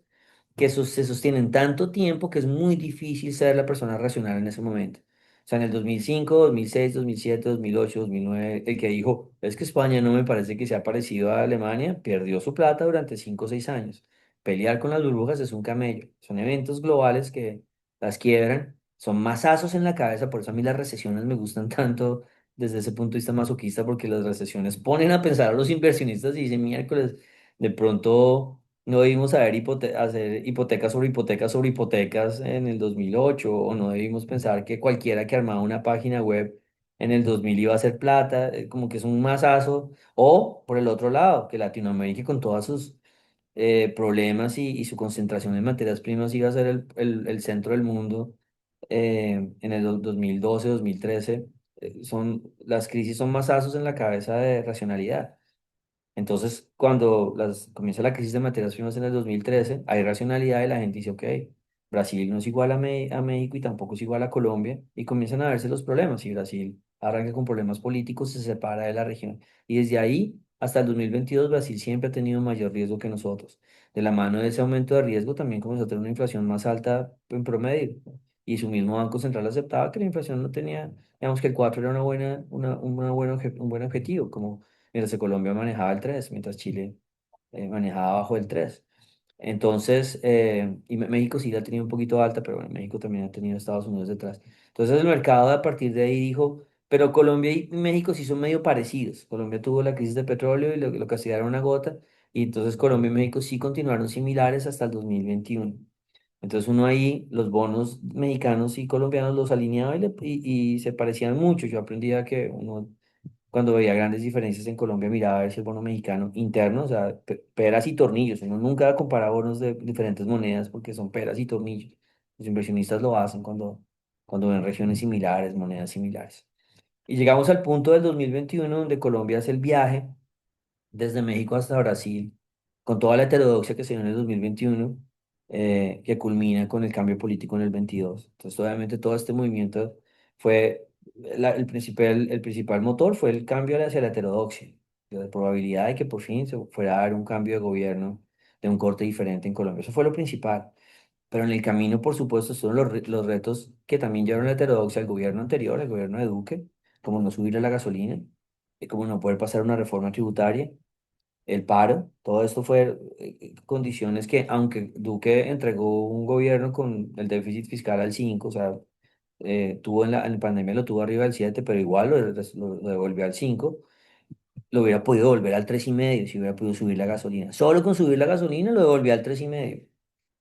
que se sostienen tanto tiempo que es muy difícil ser la persona racional en ese momento. O sea, en el 2005, 2006, 2007, 2008, 2009, el que dijo, es que España no me parece que sea parecido a Alemania, perdió su plata durante 5 o 6 años. Pelear con las burbujas es un camello. Son eventos globales que las quiebran, son masazos en la cabeza, por eso a mí las recesiones me gustan tanto desde ese punto de vista masoquista, porque las recesiones ponen a pensar a los inversionistas y dicen, miércoles, de pronto no debimos hacer hipotecas sobre hipotecas sobre hipotecas en el 2008, o no debimos pensar que cualquiera que armaba una página web en el 2000 iba a hacer plata, como que es un masazo. O por el otro lado, que Latinoamérica con todas sus problemas y su concentración en materias primas iba a ser el centro del mundo en el 2012, 2013. Las crisis son masazos en la cabeza de racionalidad. Entonces, cuando comienza la crisis de materias primas en el 2013, hay racionalidad y la gente dice, ok, Brasil no es igual a México y tampoco es igual a Colombia, y comienzan a verse los problemas. Y Brasil arranca con problemas políticos, se separa de la región. Y desde ahí hasta el 2022, Brasil siempre ha tenido mayor riesgo que nosotros. De la mano de ese aumento de riesgo, también comenzó a tener una inflación más alta en promedio. Y su mismo Banco Central aceptaba que la inflación no tenía, digamos que el 4 era un buen objetivo, como mientras que Colombia manejaba el 3 mientras Chile manejaba bajo el 3. Entonces, México sí la ha tenido un poquito alta, pero bueno, México también ha tenido Estados Unidos detrás. Entonces el mercado a partir de ahí dijo, pero Colombia y México sí son medio parecidos. Colombia tuvo la crisis de petróleo y lo castigaron una gota, y entonces Colombia y México sí continuaron similares hasta el 2021. Entonces uno ahí, los bonos mexicanos y colombianos los alineaba y se parecían mucho. Yo aprendí a que uno cuando veía grandes diferencias en Colombia, miraba a ver si el bono mexicano interno, o sea, peras y tornillos. Uno nunca compara bonos de diferentes monedas porque son peras y tornillos. Los inversionistas lo hacen cuando ven regiones similares, monedas similares. Y llegamos al punto del 2021 donde Colombia hace el viaje desde México hasta Brasil, con toda la heterodoxia que se dio en el 2021, que culmina con el cambio político en el 22. Entonces, obviamente, todo este movimiento fue, el principal motor fue el cambio hacia la heterodoxia, la probabilidad de que por fin se fuera a dar un cambio de gobierno de un corte diferente en Colombia. Eso fue lo principal. Pero en el camino, por supuesto, son los retos que también llevaron la heterodoxia al gobierno anterior, al gobierno de Duque, como no subirle la gasolina, como no poder pasar una reforma tributaria, el paro. Todo esto fue condiciones que, aunque Duque entregó un gobierno con el déficit fiscal al 5, o sea, en la pandemia lo tuvo arriba del 7, pero igual lo devolvió al 5, lo hubiera podido volver al 3,5 si hubiera podido subir la gasolina. Solo con subir la gasolina lo devolvió al 3,5,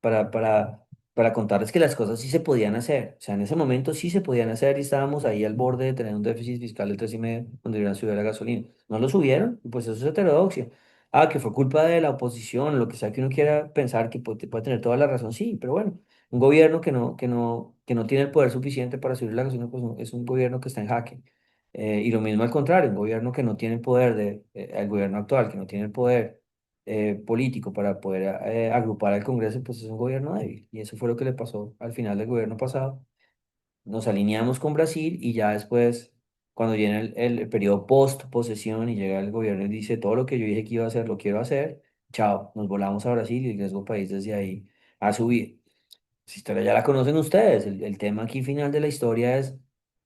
para, para, para contarles que las cosas sí se podían hacer. O sea, en ese momento sí se podían hacer y estábamos ahí al borde de tener un déficit fiscal del 3,5 cuando hubieran subido la gasolina. No lo subieron, y pues eso es heterodoxia. Ah, que fue culpa de la oposición, lo que sea que uno quiera pensar que puede tener toda la razón, sí, pero bueno, un gobierno que no tiene el poder suficiente para subir la gasolina, pues es un gobierno que está en jaque. Y lo mismo al contrario, un gobierno que no tiene el poder el gobierno actual, que no tiene el poder político para poder agrupar al Congreso, pues es un gobierno débil. Y eso fue lo que le pasó al final del gobierno pasado. Nos alineamos con Brasil y ya después cuando viene el periodo post-posesión y llega el gobierno y dice todo lo que yo dije que iba a hacer, lo quiero hacer, chao, nos volamos a Brasil y el riesgo país desde ahí a subir. Esa historia ya la conocen ustedes. El tema aquí final de la historia es,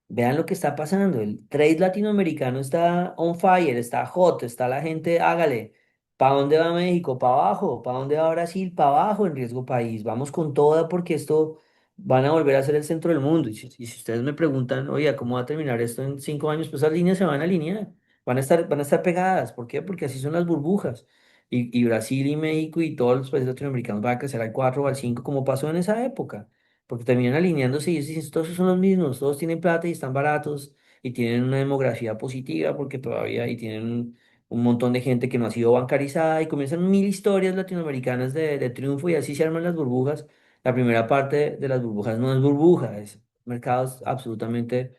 vean lo que está pasando. El trade latinoamericano está on fire, está hot, está la gente, hágale. ¿Para dónde va México? Para abajo. ¿Para dónde va Brasil? Para abajo en riesgo país. Vamos con toda porque esto van a volver a ser el centro del mundo. Y si ustedes me preguntan, oye, ¿cómo va a terminar esto en 5 años? Pues esas líneas se van a alinear. Van a estar pegadas. ¿Por qué? Porque así son las burbujas. Y Brasil y México y todos los países latinoamericanos van a crecer al 4 o al 5 como pasó en esa época, porque terminan alineándose y ellos dicen, todos son los mismos, todos tienen plata y están baratos y tienen una demografía positiva porque todavía y tienen un montón de gente que no ha sido bancarizada y comienzan mil historias latinoamericanas de triunfo y así se arman las burbujas. La primera parte de las burbujas no es burbuja, es mercados absolutamente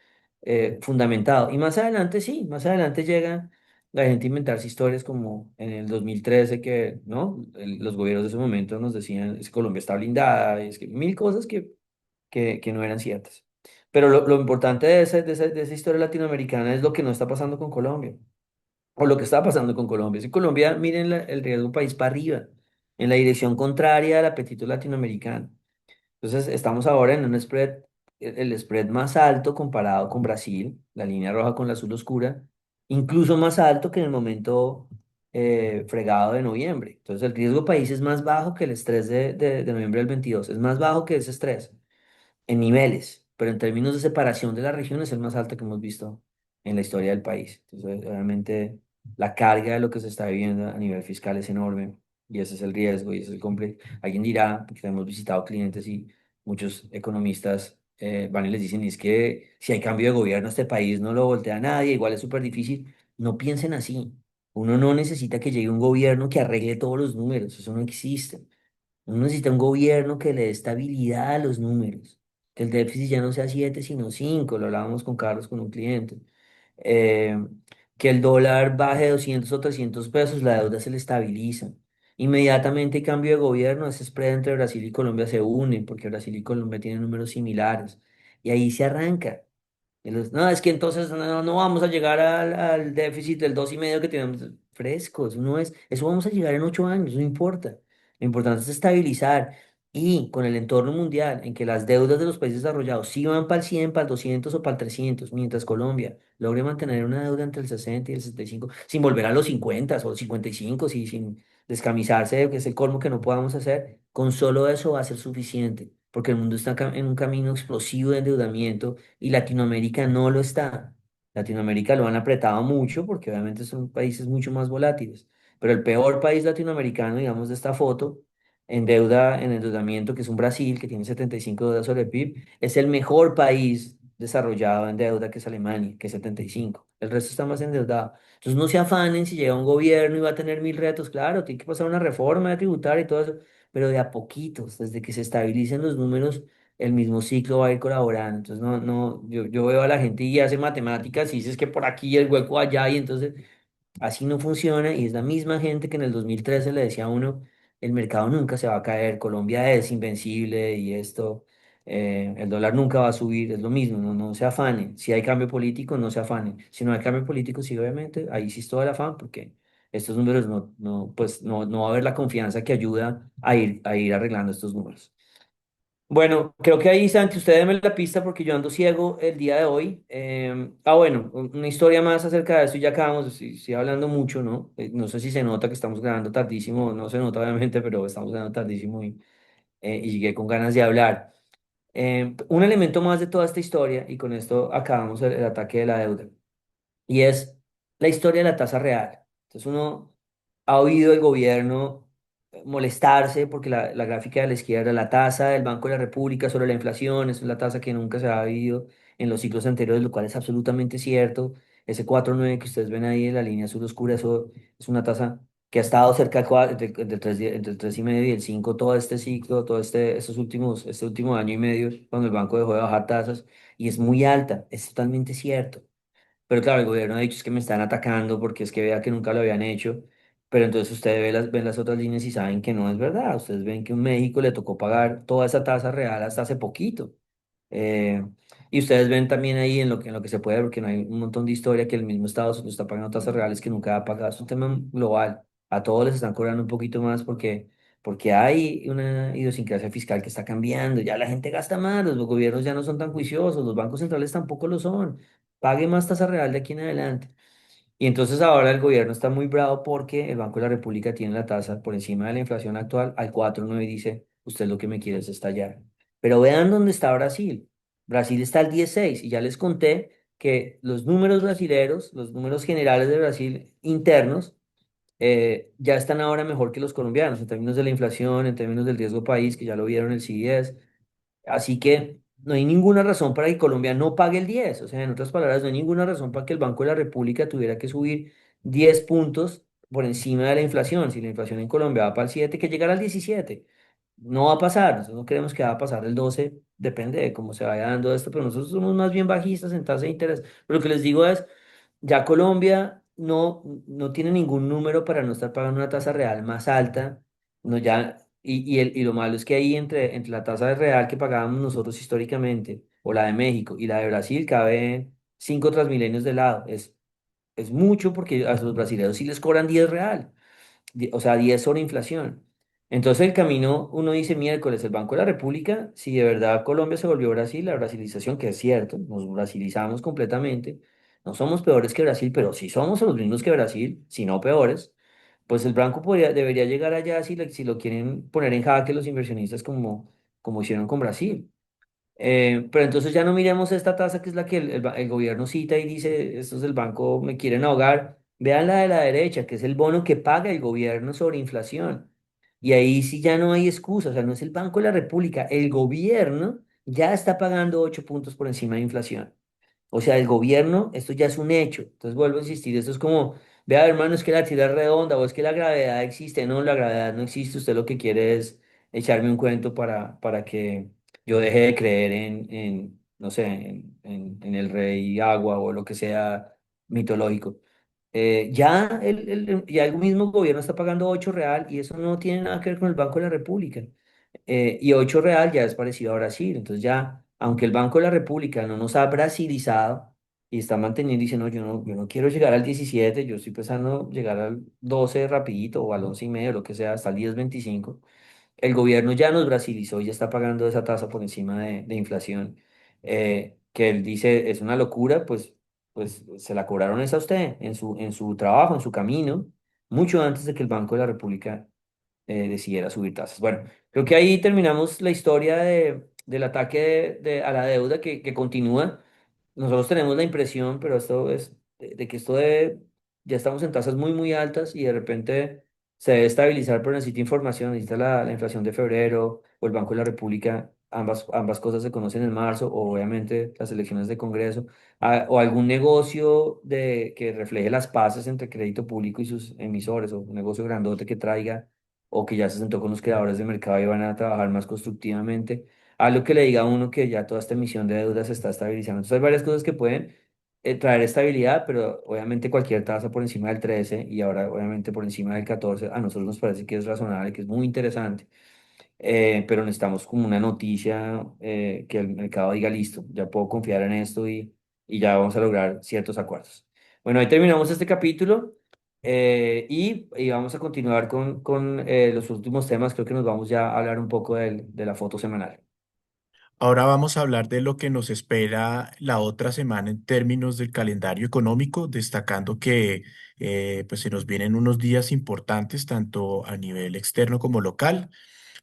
fundamentado. Y más adelante sí, más adelante llegan la gente a inventarse historias como en el 2013 que, ¿no? Los gobiernos de ese momento nos decían, es que Colombia está blindada, y es que mil cosas que no eran ciertas. Pero lo importante de esa historia latinoamericana es lo que no está pasando con Colombia, o lo que está pasando con Colombia. Si Colombia, miren el riesgo país para arriba, en la dirección contraria al apetito latinoamericano. Entonces, estamos ahora en un spread, el spread más alto comparado con Brasil, la línea roja con la azul oscura, incluso más alto que en el momento fregado de noviembre. Entonces, el riesgo país es más bajo que el estrés de noviembre del 22, es más bajo que ese estrés en niveles, pero en términos de separación de la región es el más alto que hemos visto en la historia del país. Entonces, realmente la carga de lo que se está viviendo a nivel fiscal es enorme y ese es el riesgo y ese es el complejo. Alguien dirá, porque hemos visitado clientes y muchos economistas van y les dicen, es que si hay cambio de gobierno, este país no lo voltea a nadie, igual es súper difícil. No piensen así. Uno no necesita que llegue un gobierno que arregle todos los números, eso no existe. Uno necesita un gobierno que le dé estabilidad a los números, que el déficit ya no sea 7 sino 5 lo hablábamos con Carlos, con un cliente. Eh, que el dólar baje 200 o 300 pesos, la deuda se le estabiliza. Inmediatamente hay cambio de gobierno, ese spread entre Brasil y Colombia se une, porque Brasil y Colombia tienen números similares. Y ahí se arranca. No, es que entonces no vamos a llegar al déficit del 2,5 que tenemos frescos, no es, eso vamos a llegar en 8 años, no importa. Lo importante es estabilizar y con el entorno mundial en que las deudas de los países desarrollados sí van para el 100, para el 200 o para el 300, mientras Colombia logre mantener una deuda entre el 60 y el 65, sin volver a los 50 o 55, sin descamisarse, que es el colmo que no podamos hacer, con solo eso va a ser suficiente, porque el mundo está en un camino explosivo de endeudamiento y Latinoamérica no lo está. Latinoamérica lo han apretado mucho porque obviamente son países mucho más volátiles. Pero el peor país latinoamericano, digamos, de esta foto, en endeudamiento, que es un Brasil, que tiene 75 deudas sobre el PIB, es el mejor país desarrollado en deuda, que es Alemania, que es 75. El resto está más endeudado. Entonces no se afanen si llega un gobierno y va a tener mil retos. Claro, tiene que pasar una reforma tributaria y todo eso, pero de a poquitos, desde que se estabilicen los números el mismo ciclo va a ir colaborando. Entonces, yo veo a la gente y hace matemáticas y dices que por aquí el hueco allá y entonces así no funciona y es la misma gente que en el 2013 le decía a uno, el mercado nunca se va a caer, Colombia es invencible y esto, el dólar nunca va a subir, es lo mismo, no se afanen. Si hay cambio político, no se afanen. Si no hay cambio político, sí, obviamente, ahí sí es todo el afán porque estos números pues no va a haber la confianza que ayuda a ir arreglando estos números. Bueno, creo que ahí, Santi, usted déme la pista porque yo ando ciego el día de hoy. Bueno, una historia más acerca de esto y ya acabamos, estoy hablando mucho, ¿no? No sé si se nota que estamos grabando tardísimo, no se nota obviamente, pero estamos grabando tardísimo y llegué con ganas de hablar. Un elemento más de toda esta historia, y con esto acabamos el ataque de la deuda y es la historia de la tasa real. Entonces uno ha oído el gobierno molestarse porque la gráfica de la izquierda, la tasa del Banco de la República sobre la inflación, es la tasa que nunca se ha vivido en los ciclos anteriores, lo cual es absolutamente cierto. Ese 4,9 que ustedes ven ahí en la línea azul oscura, eso es una tasa que ha estado cerca entre el 3,5 y el 5 todo este ciclo, este último año y medio, cuando el banco dejó de bajar tasas, y es muy alta, es totalmente cierto. Pero claro, el gobierno ha dicho es que me están atacando porque es que vea que nunca lo habían hecho. Pero entonces ustedes ven las otras líneas y saben que no es verdad. Ustedes ven que en México le tocó pagar toda esa tasa real hasta hace poquito. Eh, Y ustedes ven también ahí en lo que se puede ver, porque no hay un montón de historia que el mismo Estados Unidos está pagando tasas reales que nunca ha pagado. Es un tema global. A todos les están cobrando un poquito más porque hay una idiosincrasia fiscal que está cambiando. Ya la gente gasta más, los gobiernos ya no son tan juiciosos, los bancos centrales tampoco lo son. Pague más tasa real de aquí en adelante. Y entonces ahora el gobierno está muy bravo porque el Banco de la República tiene la tasa por encima de la inflación actual al 4,9 y dice, usted lo que me quiere es estallar. Pero vean dónde está Brasil. Brasil está al 10,6 y ya les conté que los números brasileros, los números generales de Brasil internos, ya están ahora mejor que los colombianos en términos de la inflación, en términos del riesgo país, que ya lo vieron el CDS. Así que no hay ninguna razón para que Colombia no pague el 10. O sea, en otras palabras, no hay ninguna razón para que el Banco de la República tuviera que subir 10 puntos por encima de la inflación. Si la inflación en Colombia va para el 7, que llegara al 17. No va a pasar. Nosotros no creemos que va a pasar el 12. Depende de cómo se vaya dando esto, pero nosotros somos más bien bajistas en tasa de interés. Pero lo que les digo es, ya Colombia no tiene ningún número para no estar pagando una tasa real más alta. No ya, y lo malo es que ahí entre la tasa real que pagábamos nosotros históricamente, o la de México y la de Brasil, cabe 5 transmilenios de lado. Es mucho porque a los brasileños sí les cobran 10 real, o sea, 10 sobre inflación. Entonces el camino, uno dice miércoles, el Banco de la República, si de verdad Colombia se volvió Brasil, la brasilización, que es cierto, nos brasilizamos completamente, no somos peores que Brasil, pero sí somos los mismos que Brasil, si no peores, pues el banco debería llegar allá si lo quieren poner en jaque los inversionistas como hicieron con Brasil. Pero entonces ya no miremos esta tasa que es la que el gobierno cita y dice, estos del banco me quieren ahogar. Vean la de la derecha, que es el bono que paga el gobierno sobre inflación. Y ahí sí ya no hay excusa, o sea, no es el Banco de la República, el gobierno ya está pagando 8 puntos por encima de inflación. O sea, el gobierno, esto ya es un hecho. Entonces vuelvo a insistir, esto es como, vea hermano, es que la tierra es redonda o es que la gravedad existe. No, la gravedad no existe. Usted lo que quiere es echarme un cuento para que yo deje de creer no sé, en el rey agua o lo que sea mitológico. Ya el mismo gobierno está pagando 8 real y eso no tiene nada que ver con el Banco de la República. Y 8 real ya es parecido a Brasil. Entonces ya, aunque el Banco de la República no nos ha brasilizado y está manteniendo, dice, no, yo no quiero llegar al 17, yo estoy pensando llegar al 12 rapidito o al 11,5, lo que sea, hasta el 10,25. El gobierno ya nos brasilizó y ya está pagando esa tasa por encima de inflación, que él dice es una locura, pues se la cobraron esa a usted en su trabajo, en su camino, mucho antes de que el Banco de la República decidiera subir tasas. Bueno, creo que ahí terminamos la historia del ataque a la deuda que continúa. Nosotros tenemos la impresión, pero esto es de que ya estamos en tasas muy, muy altas y de repente se debe estabilizar, pero necesita información, necesita la inflación de febrero o el Banco de la República. Ambas cosas se conocen en marzo, o obviamente las elecciones de Congreso, o algún negocio que refleje las paces entre crédito público y sus emisores, o un negocio grandote que traiga o que ya se sentó con los creadores de mercado y van a trabajar más constructivamente. Algo que le diga a uno que ya toda esta emisión de deuda se está estabilizando. Entonces hay varias cosas que pueden traer estabilidad, pero obviamente cualquier tasa por encima del 13 y ahora obviamente por encima del 14, a nosotros nos parece que es razonable, que es muy interesante. Pero necesitamos como una noticia que el mercado diga listo, ya puedo confiar en esto y ya vamos a lograr ciertos acuerdos. Bueno, ahí terminamos este capítulo y vamos a continuar con los últimos temas. Creo que nos vamos ya a hablar un poco de la foto semanal. Ahora vamos a hablar de lo que nos espera la otra semana en términos del calendario económico, destacando que pues se nos vienen unos días importantes tanto a nivel externo como local,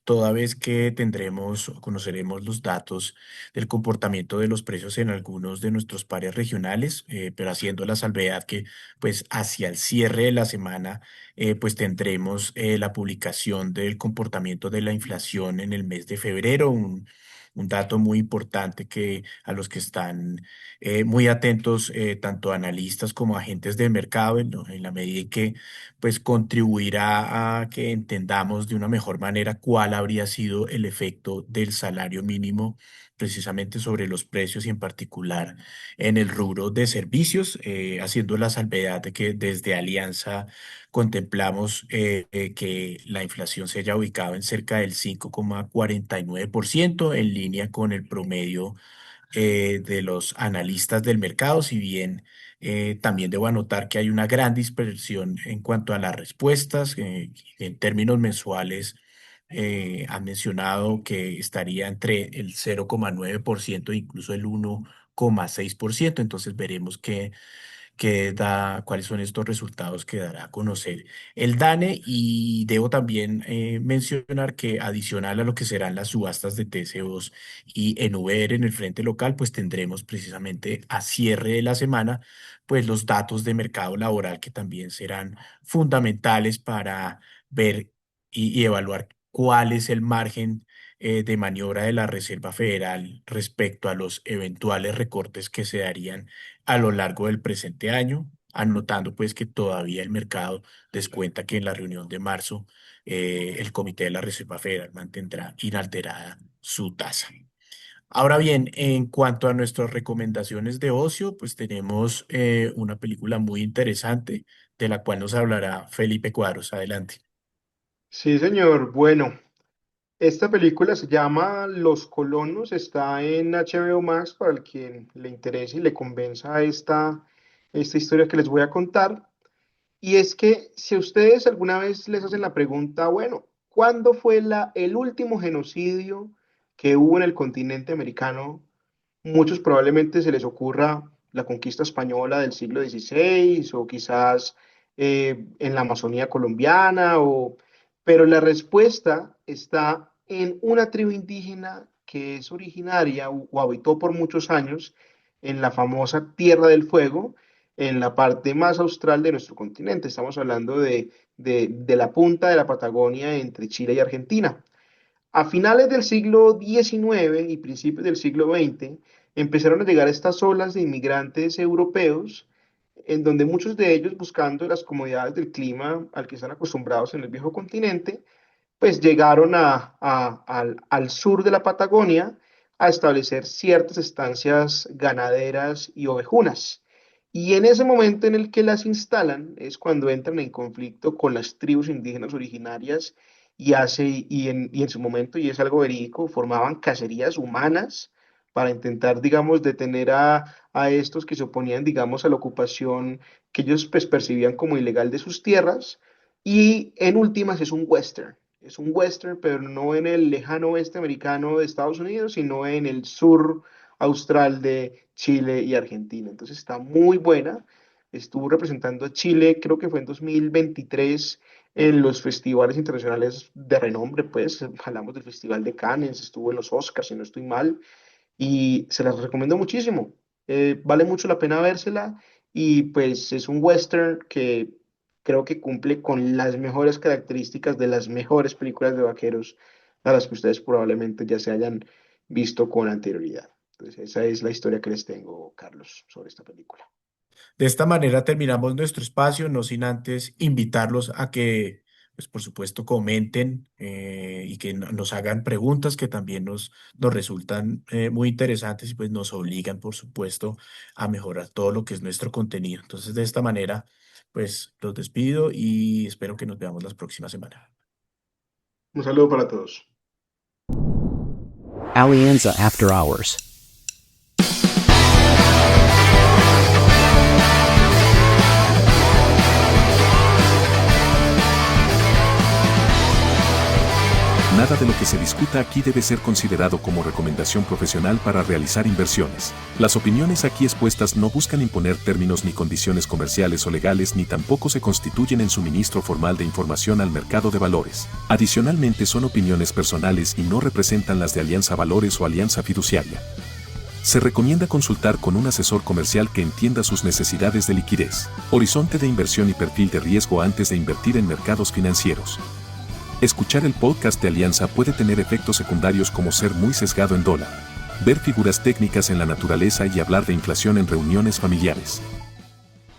toda vez que tendremos o conoceremos los datos del comportamiento de los precios en algunos de nuestros pares regionales, pero haciendo la salvedad que pues hacia el cierre de la semana pues tendremos la publicación del comportamiento de la inflación en el mes de febrero, un dato muy importante que a los que están muy atentos, tanto analistas como agentes del mercado, en la medida en que pues contribuirá a que entendamos de una mejor manera cuál habría sido el efecto del salario mínimo precisamente sobre los precios y en particular en el rubro de servicios, haciendo la salvedad de que desde Alianza contemplamos que la inflación se haya ubicado en cerca del 5,49% en línea con el promedio de los analistas del mercado, si bien también debo anotar que hay una gran dispersión en cuanto a las respuestas. En términos mensuales, han mencionado que estaría entre el 0,9% e incluso el 1,6%. Entonces veremos cuáles son estos resultados que dará a conocer el DANE. Y debo también mencionar que adicional a lo que serán las subastas de TC2 y en VR en el frente local, pues tendremos precisamente a cierre de la semana, pues los datos de mercado laboral, que también serán fundamentales para ver y evaluar cuál es el margen de maniobra de la Reserva Federal respecto a los eventuales recortes que se darían a lo largo del presente año, anotando pues que todavía el mercado descuenta que en la reunión de marzo el Comité de la Reserva Federal mantendrá inalterada su tasa. Ahora bien, en cuanto a nuestras recomendaciones de ocio, pues tenemos una película muy interesante de la cual nos hablará Felipe Cuadros. Adelante. Sí, señor. Bueno, esta película se llama Los Colonos, está en HBO Max para el quien le interese y le convenza esta historia que les voy a contar. Y es que si a ustedes alguna vez les hacen la pregunta, bueno, ¿cuándo fue el último genocidio que hubo en el continente americano? Muchos probablemente se les ocurra la conquista española del siglo XVI o quizás en la Amazonía colombiana, pero la respuesta está en una tribu indígena que es originaria o habitó por muchos años en la famosa Tierra del Fuego, en la parte más austral de nuestro continente. Estamos hablando de la punta de la Patagonia entre Chile y Argentina. A finales del siglo XIX y principios del siglo XX empezaron a llegar estas olas de inmigrantes europeos, en donde muchos de ellos, buscando las comodidades del clima al que están acostumbrados en el viejo continente, pues llegaron al sur de la Patagonia a establecer ciertas estancias ganaderas y ovejunas. Y en ese momento en el que las instalan es cuando entran en conflicto con las tribus indígenas originarias y en su momento, y es algo verídico, formaban cacerías humanas para intentar, digamos, detener a estos que se oponían, digamos, a la ocupación que ellos pues, percibían como ilegal de sus tierras. Y en últimas es un western, pero no en el lejano oeste americano de Estados Unidos, sino en el sur austral de Chile y Argentina. Entonces está muy buena. Estuvo representando a Chile, creo que fue en 2023, en los festivales internacionales de renombre, pues hablamos del Festival de Cannes, estuvo en los Oscars, si no estoy mal, y se las recomiendo muchísimo. Vale mucho la pena vérsela y pues es un western que creo que cumple con las mejores características de las mejores películas de vaqueros a las que ustedes probablemente ya se hayan visto con anterioridad. Entonces esa es la historia que les tengo, Carlos, sobre esta película. De esta manera terminamos nuestro espacio, no sin antes invitarlos a que, pues por supuesto, comenten y que nos hagan preguntas que también nos resultan muy interesantes y pues nos obligan, por supuesto, a mejorar todo lo que es nuestro contenido. Entonces, de esta manera, pues los despido y espero que nos veamos la próxima semana. Un saludo para todos. Alianza After Hours. Nada de lo que se discuta aquí debe ser considerado como recomendación profesional para realizar inversiones. Las opiniones aquí expuestas no buscan imponer términos ni condiciones comerciales o legales ni tampoco se constituyen en suministro formal de información al mercado de valores. Adicionalmente son opiniones personales y no representan las de Alianza Valores o Alianza Fiduciaria. Se recomienda consultar con un asesor comercial que entienda sus necesidades de liquidez, horizonte de inversión y perfil de riesgo antes de invertir en mercados financieros. Escuchar el podcast de Alianza puede tener efectos secundarios como ser muy sesgado en dólar, ver figuras técnicas en la naturaleza y hablar de inflación en reuniones familiares.